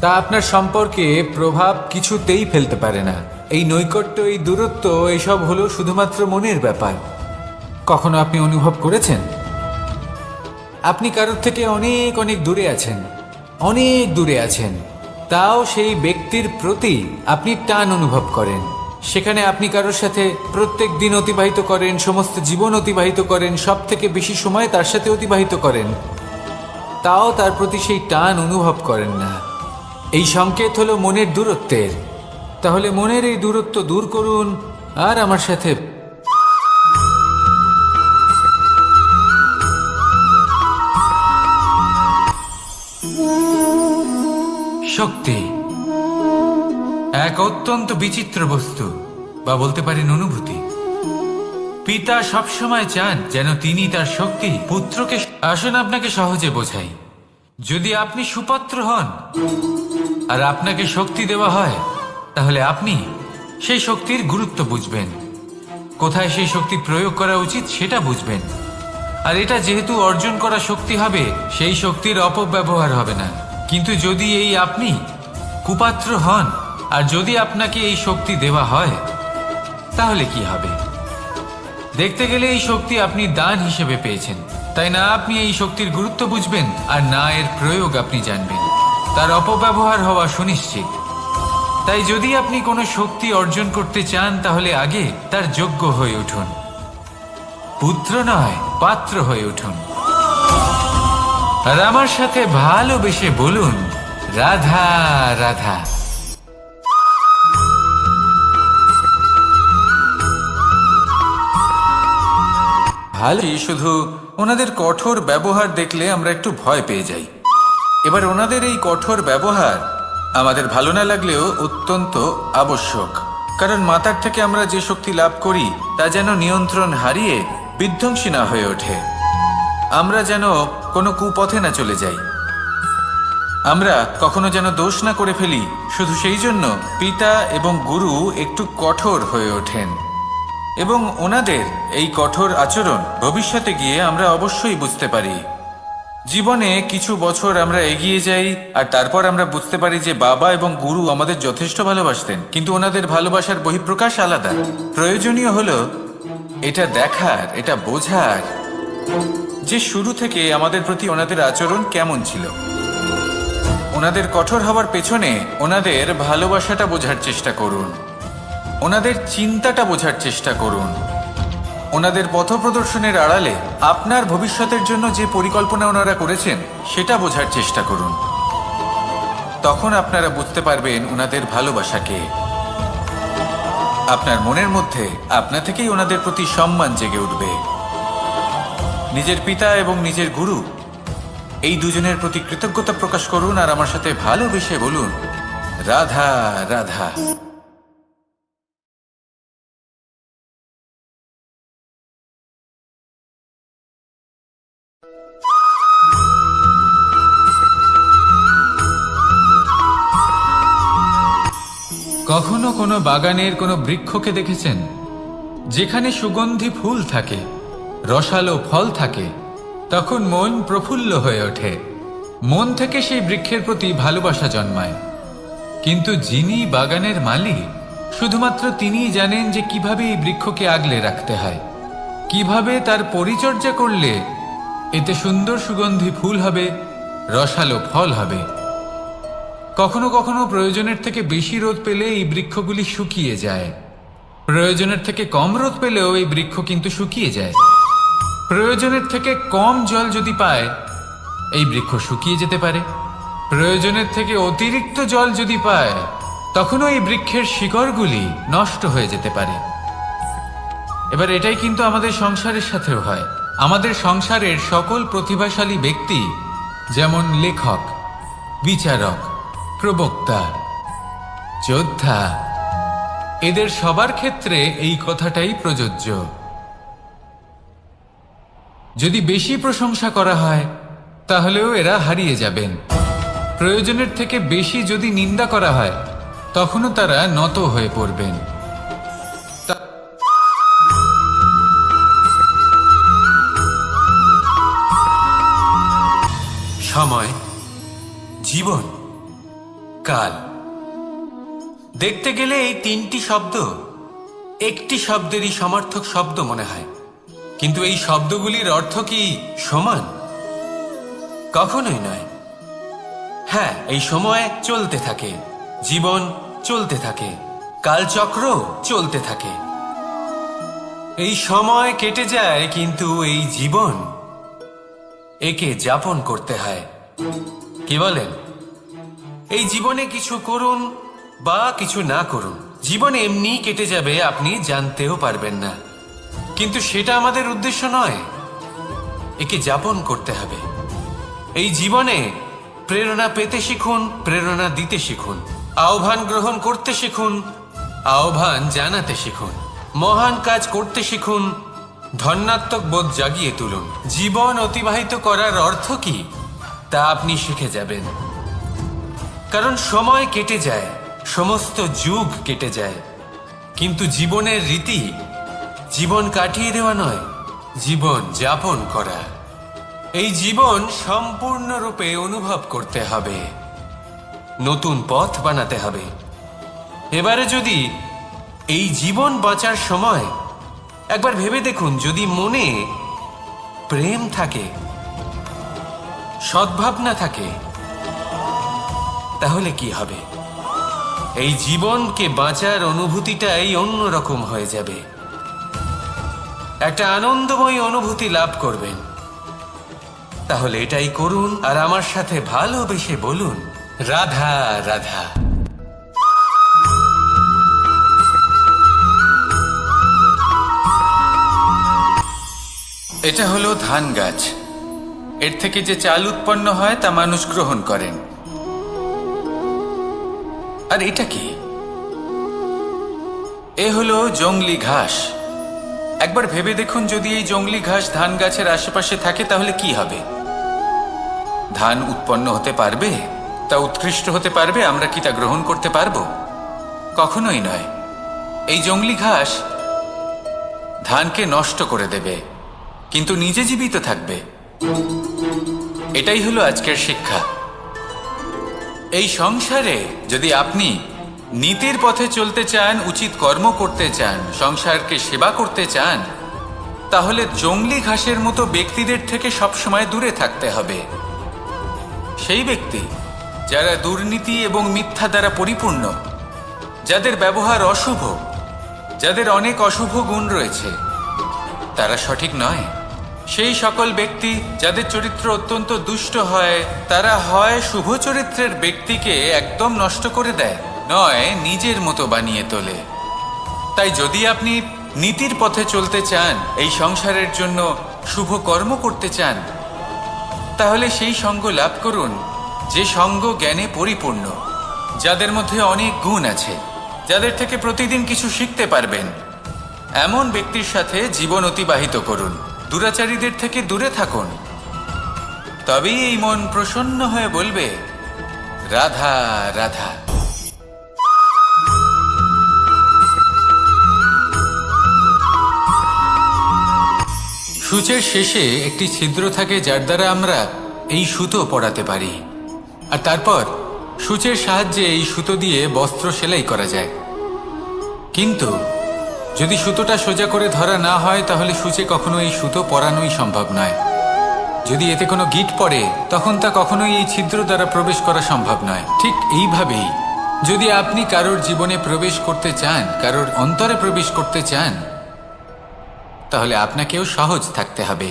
তা আপনার সম্পর্কে প্রভাব কিছুতেই ফেলতে পারে না। এই নৈকট্য, এই দূরত্ব, এসব হলো শুধুমাত্র মনের ব্যাপার। কখনো আপনি অনুভব করেছেন আপনি কারোর থেকে অনেক অনেক দূরে আছেন, অনেক দূরে আছেন, তাও সেই ব্যক্তির প্রতি আপনি টান অনুভব করেন। সেখানে আপনি কারোর সাথে প্রত্যেক দিন অতিবাহিত করেন, সমস্ত জীবন অতিবাহিত করেন, সব থেকে বেশি সময় তার সাথে অতিবাহিত করেন, তাও তার প্রতি সেই টান অনুভব করেন না। এই সংকেত হলো মনের দূরত্বের। তাহলে মনের এই দূরত্ব দূর করুন আর আমার সাথে শক্তি এক অত্যন্ত বিচিত্র বস্তু, বা বলতে পারেন অনুভূতি। পিতা সবসময় চান যেন তিনি তার শক্তি পুত্রকে। আসুন আপনাকে সহজে বোঝাই। যদি আপনি সুপাত্র হন আর আপনাকে শক্তি দেওয়া হয়, তাহলে আপনি সেই শক্তির গুরুত্ব বুঝবেন, কোথায় সেই শক্তি প্রয়োগ করা উচিত সেটা বুঝবেন। আর এটা যেহেতু অর্জন করা শক্তি হবে, সেই শক্তির অপব্যবহার হবে না। কিন্তু যদি এই আপনি কুপাত্র হন আর যদি আপনাকে এই শক্তি দেওয়া হয়, তাহলে কি হবে? দেখতে গেলে এই শক্তি আপনি দান হিসেবে পেয়েছেন, তাই না? আপনি এই শক্তির গুরুত্ব বুঝবেন আর না এর প্রয়োগ আপনি জানবেন। তার অপব্যবহার হওয়া সুনিশ্চিত। তাই যদি আপনি কোনো শক্তি অর্জন করতে চান, তাহলে আগে তার যোগ্য হয়ে উঠুন। পুত্র নয়, পাত্র হয়ে উঠুন। আর আমার সাথে ভালোবেসে বলুন, রাধা রাধা। ভালোই, শুধু ওনাদের কঠোর ব্যবহার দেখলে আমরা একটু ভয় পেয়ে যাই। এবার ওনাদের এই কঠোর ব্যবহার আমাদের ভালো না লাগলেও অত্যন্ত আবশ্যক, কারণ মাতার থেকে আমরা যে শক্তি লাভ করি তা যেন নিয়ন্ত্রণ হারিয়ে বিধ্বংসী না হয়ে ওঠে। আমরা যেন কোনো কুপথে না চলে যাই, আমরা কখনো যেন দোষ না করে ফেলি। শুধু সেই জন্য পিতা এবং গুরু একটু কঠোর হয়ে ওঠেন, এবং ওনাদের এই কঠোর আচরণ ভবিষ্যতে গিয়ে আমরা অবশ্যই বুঝতে পারি। জীবনে কিছু বছর আমরা এগিয়ে যাই আর তারপর আমরা বুঝতে পারি যে বাবা এবং গুরু আমাদের যথেষ্ট ভালোবাসতেন, কিন্তু ওনাদের ভালোবাসার বহিঃপ্রকাশ আলাদা। প্রয়োজনীয় হলো এটা দেখার, এটা বোঝার যে শুরু থেকে আমাদের প্রতি ওনাদের আচরণ কেমন ছিল। ওনাদের কঠোর হওয়ার পেছনে ওনাদের ভালোবাসাটা বোঝার চেষ্টা করুন, ওনাদের চিন্তাটা বোঝার চেষ্টা করুন, ওনাদের পথপ্রদর্শনের আড়ালে আপনার ভবিষ্যতের জন্য যে পরিকল্পনা ওনারা করেছেন সেটা বোঝার চেষ্টা করুন। তখন আপনারা বুঝতে পারবেন ওনাদের ভালোবাসাকে। আপনার মনের মধ্যে আপনা থেকেই ওনাদের প্রতি সম্মান জেগে উঠবে। নিজের পিতা এবং নিজের গুরু এই দুজনের প্রতি কৃতজ্ঞতা প্রকাশ করুন আর আমার সাথে ভালোবেসে বলুন, রাধা রাধা। কখনো কোনো বাগানের কোনো বৃক্ষকে দেখেছেন যেখানে সুগন্ধি ফুল থাকে, রসালো ফল থাকে? তখন মন প্রফুল্ল হয়ে ওঠে, মন থেকে সেই বৃক্ষের প্রতি ভালোবাসা জন্মায়। কিন্তু যিনি বাগানের মালিক, শুধুমাত্র তিনিই জানেন যে কিভাবে এই বৃক্ষকে আগলে রাখতে হয়, কিভাবে তার পরিচর্যা করলে এতে সুন্দর সুগন্ধি ফুল হবে, রসালো ফল হবে। কখনো কখনো প্রয়োজনের থেকে বেশি রোদ পেলে এই বৃক্ষগুলি শুকিয়ে যায়, প্রয়োজনের থেকে কম রোদ পেলেও এই বৃক্ষ কিন্তু শুকিয়ে যায়। প্রয়োজনের থেকে কম জল যদি পায় এই বৃক্ষ শুকিয়ে যেতে পারে, প্রয়োজনের থেকে অতিরিক্ত জল যদি পায় তখনও এই বৃক্ষের শিকড়গুলি নষ্ট হয়ে যেতে পারে। এবার এটাই কিন্তু আমাদের সংসারের সাথেও হয়। আমাদের সংসারের সকল প্রতিভাশালী ব্যক্তি, যেমন লেখক, বিচারক, প্রবক্তা, যোদ্ধা, এদের সবার ক্ষেত্রে এই কথাটাই প্রযোজ্য। যদি বেশি প্রশংসা করা হয় তাহলেও এরা হারিয়ে যাবেন। প্রয়োজনের থেকে বেশি যদি নিন্দা করা হয় তখনও তারা নত হয়ে পড়বেন। সময়, জীবন, কাল, দেখতে গেলে এই তিনটি শব্দ একটি শব্দেরই সমার্থক শব্দ মনে হয়, কিন্তু এই শব্দগুলির অর্থ কি সমান? কখনোই নয়। হ্যাঁ, এই সময় চলতে থাকে, জীবন চলতে থাকে, কালচক্র চলতে থাকে। এই সময় কেটে যায়, কিন্তু এই জীবন, একে যাপন করতে হয়। কি বলেন? এই জীবনে কিছু করুন বা কিছু না করুন, জীবন এমনি কেটে যাবে, আপনি জানতেও পারবেন না। কিন্তু সেটা আমাদের উদ্দেশ্য নয়, একে যাপন করতে হবে। এই জীবনে প্রেরণা পেতে শিখুন, প্রেরণা দিতে শিখুন, আহ্বান গ্রহণ করতে শিখুন, আহ্বান জানাতে শিখুন, মহান কাজ করতে শিখুন, ধন্যাত্মক বোধ জাগিয়ে তুলুন। জীবন অতিবাহিত করার অর্থ কি তা আপনি শিখে যাবেন, কারণ সময় কেটে যায়, সমস্ত যুগ কেটে যায়, কিন্তু জীবনের রীতি জীবন কাটিয়ে দেওয়া নয়, জীবন যাপন করা। এই জীবন সম্পূর্ণরূপে অনুভব করতে হবে, নতুন পথ বানাতে হবে। এবারে যদি এই জীবন বাঁচার সময় একবার ভেবে দেখুন, যদি মনে প্রেম থাকে, সদ্ভাবনা থাকে, তাহলে কি হবে? এই জীবনকে বাঁচার অনুভূতিটাই অন্যরকম হয়ে যাবে, একটা আনন্দময় অনুভূতি লাভ করবেন। তাহলে এটাই করুন আর আমার সাথে ভালোবেসে বলুন, রাধা রাধা। এটা হলো ধান গাছ। এর থেকে যে চাল উৎপন্ন হয় তা মানুষ গ্রহণ করেন। আর এটা কি? এ হলো জংলি ঘাস। একবার ভেবে দেখুন, যদি এই জংলি ঘাস ধান গাছের আশেপাশে থাকে তাহলে কি হবে? ধান উৎপন্ন হতে পারবে? তা উৎকৃষ্ট হতে পারবে? আমরা কি তা গ্রহণ করতে পারবো? কখনোই নয়। এই জংলি ঘাস ধানকে নষ্ট করে দেবে, কিন্তু নিজে জীবিত থাকবে। এটাই হলো আজকের শিক্ষা। এই সংসারে যদি আপনি নীতির পথে চলতে চান, উচিত কর্ম করতে চান, সংসারকে সেবা করতে চান, তাহলে জংলি ঘাসের মতো ব্যক্তিদের থেকে সবসময় দূরে থাকতে হবে। সেই ব্যক্তি যারা দুর্নীতি এবং মিথ্যা দ্বারা পরিপূর্ণ, যাদের ব্যবহার অশুভ, যাদের অনেক অশুভ গুণ রয়েছে, তারা সঠিক নয়। সেই সকল ব্যক্তি যাদের চরিত্র অত্যন্ত দুষ্ট হয়, তারা হয় শুভ চরিত্রের ব্যক্তিকে একদম নষ্ট করে দেয়, নয় নিজের মতো বানিয়ে তোলে। তাই যদি আপনি নীতির পথে চলতে চান, এই সংসারের জন্য শুভ কর্ম করতে চান, তাহলে সেই সঙ্গ লাভ করুন যে সঙ্গ জ্ঞানে পরিপূর্ণ, যাদের মধ্যে অনেক গুণ আছে, যাদের থেকে প্রতিদিন কিছু শিখতে পারবেন। এমন ব্যক্তির সাথে জীবন অতিবাহিত করুন, দুরাচারীদের থেকে দূরে থাকুন। তবেই এই মন প্রসন্ন হয়ে বলবে, রাধা রাধা। সূচের শেষে একটি ছিদ্র থাকে, যার দ্বারা আমরা এই সুতো পরাতে পারি, আর তারপর সূচের সাহায্যে এই সুতো দিয়ে বস্ত্র সেলাই করা যায়। কিন্তু যদি সুতোটা সোজা করে ধরা না হয়, তাহলে সূচে কখনো এই সুতো পরানোই সম্ভব নয়। যদি এতে কোনো গিঁট পড়ে, তখন তা কখনোই এই ছিদ্র দ্বারা প্রবেশ করা সম্ভব নয়। ঠিক এইভাবেই যদি আপনি কারোর জীবনে প্রবেশ করতে চান, কারোর অন্তরে প্রবেশ করতে চান, তাহলে আপনাকেও সহজ থাকতে হবে।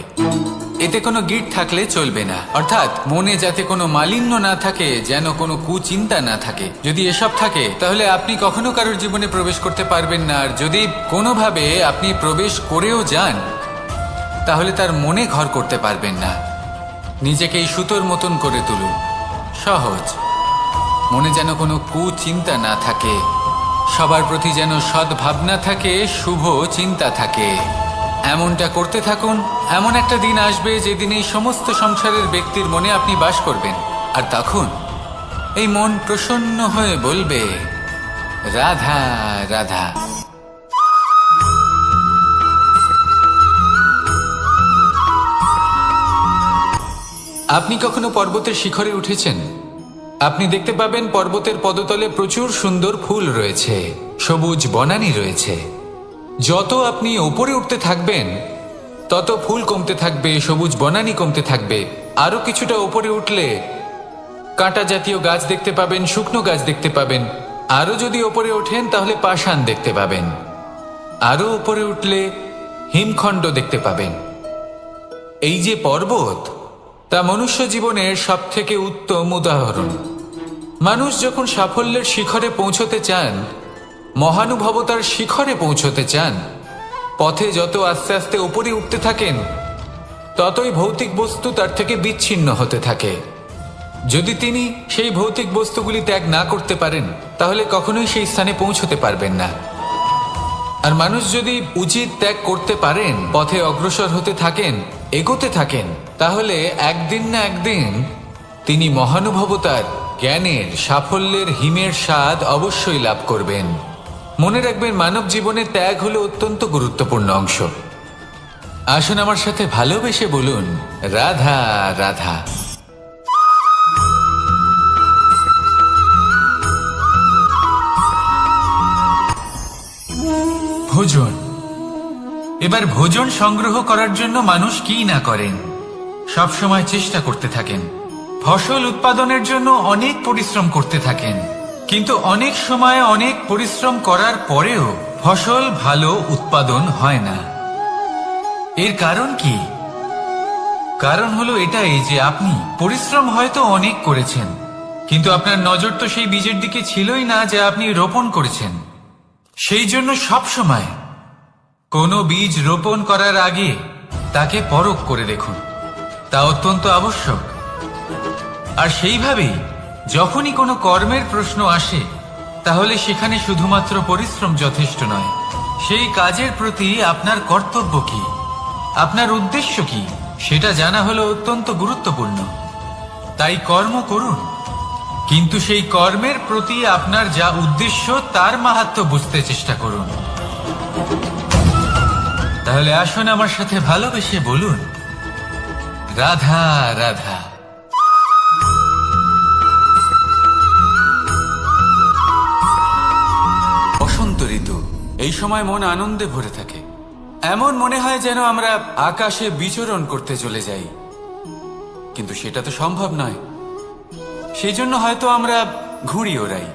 এতে কোনো গিঁট থাকলে চলবে না, অর্থাৎ মনে যাতে কোনো মালিন্য না থাকে, যেন কোনো কুচিন্তা না থাকে। যদি এসব থাকে, তাহলে আপনি কখনো কারোর জীবনে প্রবেশ করতে পারবেন না। আর যদি কোনোভাবে আপনি প্রবেশ করেও যান, তাহলে তার মনে ঘর করতে পারবেন না। নিজেকে এই সুতোর মতন করে তুলুন, সহজ। মনে যেন কোনো কুচিন্তা না থাকে, সবার প্রতি যেন সদ্ভাবনা থাকে, শুভ চিন্তা থাকে। এমনটা করতে থাকুন। এমন একটা দিন আসবে যেদিন এই সমস্ত সংসারের ব্যক্তির মনে আপনি বাস করবেন, আর তখন এই মন প্রসন্ন হয়ে বলবে, রাধা রাধা। আপনি কখনো পর্বতের শিখরে উঠেছেন? আপনি দেখতে পাবেন পর্বতের পদতলে প্রচুর সুন্দর ফুল রয়েছে, সবুজ বনানী রয়েছে। যত আপনি ওপরে উঠতে থাকবেন, তত ফুল কমতে থাকবে, সবুজ বনানী কমতে থাকবে। আরো কিছুটা ওপরে উঠলে কাঁটা জাতীয় গাছ দেখতে পাবেন, শুকনো গাছ দেখতে পাবেন। আরো যদি ওপরে ওঠেন, তাহলে পাষাণ দেখতে পাবেন। আরো উপরে উঠলে হিমখণ্ড দেখতে পাবেন। এই যে পর্বত, তা মনুষ্য জীবনের সবথেকে উত্তম উদাহরণ। মানুষ যখন সাফল্যের শিখরে পৌঁছতে চান, মহানুভবতার শিখরে পৌঁছতে চান, পথে যত আস্তে আস্তে উপরে উঠতে থাকেন, ততই ভৌতিক বস্তু তার থেকে বিচ্ছিন্ন হতে থাকে। যদি তিনি সেই ভৌতিক বস্তুগুলি ত্যাগ না করতে পারেন, তাহলে কখনোই সেই স্থানে পৌঁছতে পারবেন না। আর মানুষ যদি উচিত ত্যাগ করতে পারেন, পথে অগ্রসর হতে থাকেন, এগোতে থাকেন, তাহলে একদিন না একদিন তিনি মহানুভবতার, জ্ঞানের, সাফল্যের হিমের স্বাদ অবশ্যই লাভ করবেন। মনে রাখবেন, মানব জীবনে ত্যাগ হলো অত্যন্ত গুরুত্বপূর্ণ অংশ। আসুন আমার সাথে ভালোবেসে বলুন, রাধা রাধা। ভোজন। এবার ভোজন সংগ্রহ করার জন্য মানুষ কি না করেন, সব সময় চেষ্টা করতে থাকেন। ফসল উৎপাদনের জন্য অনেক পরিশ্রম করতে থাকেন, কিন্তু অনেক সময় অনেক পরিশ্রম করার পরেও ফসল ভালো উৎপাদন হয় না। এর কারণ কি? কারণ হলো এটাই যে আপনি পরিশ্রম হয়তো অনেক করেছেন, কিন্তু আপনার নজর তো সেই বীজের দিকে ছিলই না যা আপনি রোপণ করেছেন। সেই জন্য সব সময় কোনো বীজ রোপণ করার আগে তাকে পরখ করে দেখুন, তা অত্যন্ত আবশ্যক। আর সেইভাবেই যখনই কোনো কর্মের প্রশ্ন আসে, তাহলে সেখানে শুধুমাত্র পরিশ্রম যথেষ্ট নয়, সেই কাজের প্রতি আপনার কর্তব্য কি, আপনার উদ্দেশ্য কি, সেটা জানা হলো অত্যন্ত গুরুত্বপূর্ণ। তাই কর্ম করুন, কিন্তু সেই কর্মের প্রতি আপনার যা উদ্দেশ্য তার মাহাত্ম্য বুঝতে চেষ্টা করুন। তাহলে আসুন আমার সাথে ভালোবেসে বলুন, রাধা রাধা। বসন্ত ঋতু, এই সময় মন আনন্দে ভরে থাকে। এমন মনে হয় যেন আমরা আকাশে বিচরণ করতে চলে যাই, কিন্তু সেটা তো সম্ভব নয়। সেই জন্য হয়তো আমরা ঘুড়ি ওড়াই,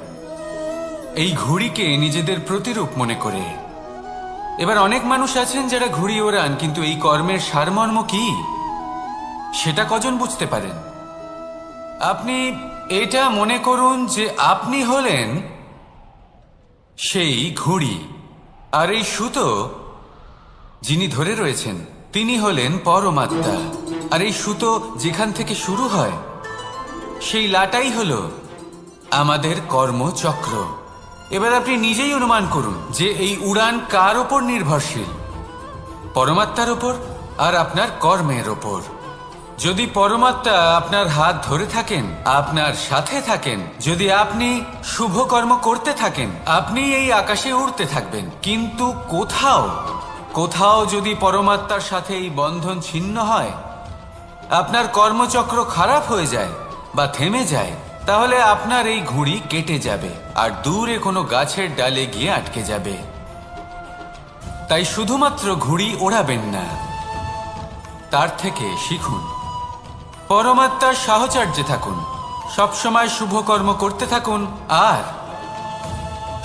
এই ঘুড়িকে নিজেদের প্রতিরূপ মনে করে। এবার অনেক মানুষ আছেন যারা ঘুড়ি ওড়ান, কিন্তু এই কর্মের সারমর্ম কি সেটা কজন বুঝতে পারেন? আপনি এটা মনে করুন যে আপনি হলেন সেই ঘুড়ি, আর এই সুতো যিনি ধরে রয়েছেন তিনি হলেন পরমাত্মা। আর এই সুতো যেখান থেকে শুরু হয় সেই লাটাই হলো আমাদের কর্মচক্র। এবার আপনি নিজেই অনুমান করুন যে এই উড়ান কার ওপর নির্ভরশীল, পরমাত্মার ওপর আর আপনার কর্মের ওপর। যদি পরমাত্মা আপনার হাত ধরে থাকেন, আপনার সাথে থাকেন, যদি আপনি শুভ কর্ম করতে থাকেন, আপনি এই আকাশে উড়তে থাকবেন। কিন্তু কোথাও কোথাও যদি পরমাত্মার সাথে এই বন্ধন ছিন্ন হয়, আপনার কর্মচক্র খারাপ হয়ে যায় বা থেমে যায়, তাহলে আপনার এই ঘুড়ি কেটে যাবে আর দূরে কোনো গাছের ডালে গিয়ে আটকে যাবে। তাই শুধুমাত্র ঘুড়ি ওড়াবেন না, তার থেকে শিখুন, পরমাত্মার সাহচর্যে থাকুন, সবসময় শুভ কর্ম করতে থাকুন আর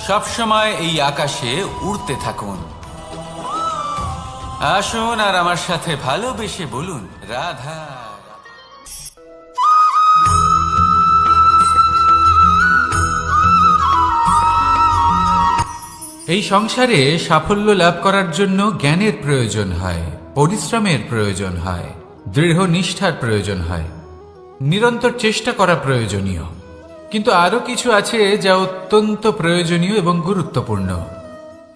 সবসময় এই আকাশে উড়তে থাকুন। আসুন আর আমার সাথে ভালোবেসে বলুন, রাধা। এই সংসারে সাফল্য লাভ করার জন্য জ্ঞানের প্রয়োজন হয়, পরিশ্রমের প্রয়োজন হয়, দৃঢ় নিষ্ঠার প্রয়োজন হয়, নিরন্তর চেষ্টা করা প্রয়োজনীয়। কিন্তু আরো কিছু আছে যা অত্যন্ত প্রয়োজনীয় এবং গুরুত্বপূর্ণ।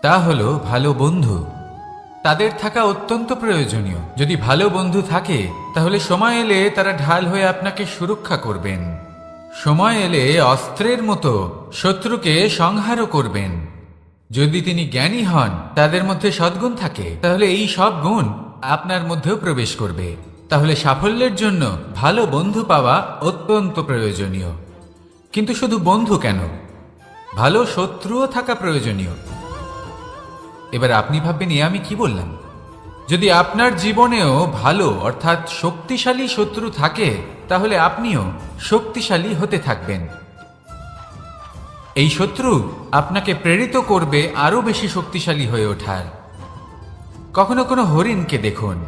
তা হলো ভালো বন্ধু। তাদের থাকা অত্যন্ত প্রয়োজনীয়। যদি ভালো বন্ধু থাকে তাহলে সময় এলে তারা ঢাল হয়ে আপনাকে সুরক্ষা করবেন। সময় এলে অস্ত্রের মতো শত্রুকে সংহারও করবেন। যদি তিনি জ্ঞানী হন, তাদের মধ্যে সদ্গুণ থাকে, তাহলে এই সব গুণ আপনার মধ্যেও প্রবেশ করবে। তাহলে সাফল্যের জন্য ভালো বন্ধু পাওয়া অত্যন্ত প্রয়োজনীয়। কিন্তু শুধু বন্ধু কেন, ভালো শত্রুও থাকা প্রয়োজনীয়। এবার আপনি ভাববেন, এ আমি কি বললাম? যদি আপনার জীবনেও ভালো অর্থাৎ শক্তিশালী শত্রু থাকে, তাহলে আপনিও শক্তিশালী হতে থাকবেন। এই শত্রু আপনাকে প্রেরিত করবে আরো বেশি শক্তিশালী হয়ে ওঠার। কখনো কোনো হরিণকে দেখুন,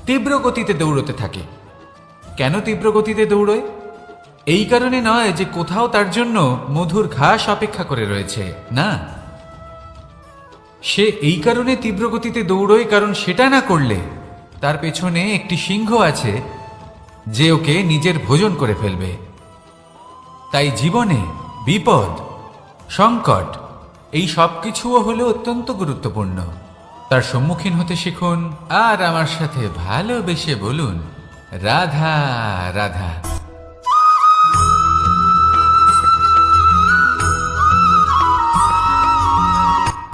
তীব্র গতিতে দৌড়তে থাকে। কেন তীব্র গতিতে দৌড়য়? এই কারণে নয় যে কোথাও তার জন্য মধুর ঘাস অপেক্ষা করে রয়েছে, না। সে এই কারণে তীব্র গতিতে দৌড়য় কারণ সেটা না করলে তার পেছনে একটি সিংহ আছে যে ওকে নিজের ভোজন করে ফেলবে। তাই জীবনে বিপদ, সংকট, এই সব কিছুও হলো অত্যন্ত গুরুত্বপূর্ণ। তার সম্মুখীন হতে শিখুন আর আমার সাথে ভালোবেসে বলুন, রাধা রাধা।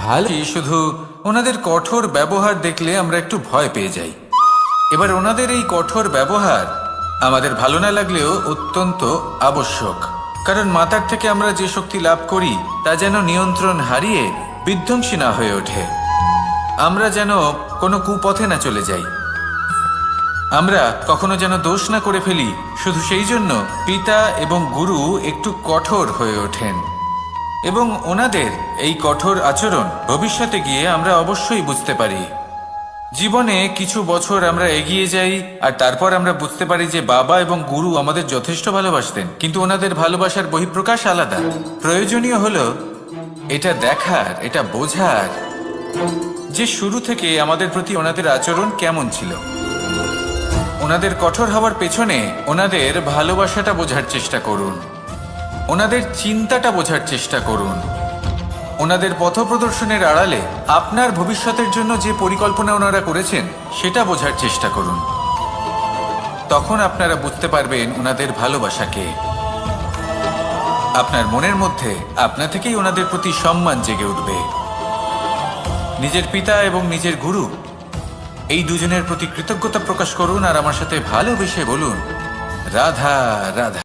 ভালো, শুধু ওনাদের কঠোর ব্যবহার দেখলে আমরা একটু ভয় পেয়ে যাই। এবার ওনাদের এই কঠোর ব্যবহার আমাদের ভালো না লাগলেও অত্যন্ত আবশ্যক, কারণ মাতার থেকে আমরা যে শক্তি লাভ করি তা যেন নিয়ন্ত্রণ হারিয়ে বিধ্বংসী না হয়ে ওঠে। আমরা যেন কোনো কুপথে না চলে যাই, আমরা কখনো যেন দোষ না করে ফেলি। শুধু সেই জন্য পিতা এবং গুরু একটু কঠোর হয়ে ওঠেন, এবং ওনাদের এই কঠোর আচরণ ভবিষ্যতে গিয়ে আমরা অবশ্যই বুঝতে পারি। জীবনে কিছু বছর আমরা এগিয়ে যাই আর তারপর আমরা বুঝতে পারি যে বাবা এবং গুরু আমাদের যথেষ্ট ভালোবাসতেন, কিন্তু ওনাদের ভালোবাসার বহিঃপ্রকাশ আলাদা। প্রয়োজনীয় হলো এটা দেখার, এটা বোঝার যে শুরু থেকে আমাদের প্রতি ওনাদের আচরণ কেমন ছিল। ওনাদের কঠোর হওয়ার পেছনে ওনাদের ভালোবাসাটা বোঝার চেষ্টা করুন। ওনাদের চিন্তাটা বোঝার চেষ্টা করুন। ওনাদের পথপ্রদর্শনের আড়ালে আপনার ভবিষ্যতের জন্য যে পরিকল্পনা ওনারা করেছেন সেটা বোঝার চেষ্টা করুন। তখন আপনারা বুঝতে পারবেন ওনাদের ভালোবাসাকে। আপনার মনের মধ্যে আপনা থেকেই ওনাদের প্রতি সম্মান জেগে উঠবে। নিজের পিতা এবং নিজের গুরু এই দুজনের প্রতি কৃতজ্ঞতা প্রকাশ করুন আর আমার সাথে ভালোবেসে বলুন, রাধা রাধা।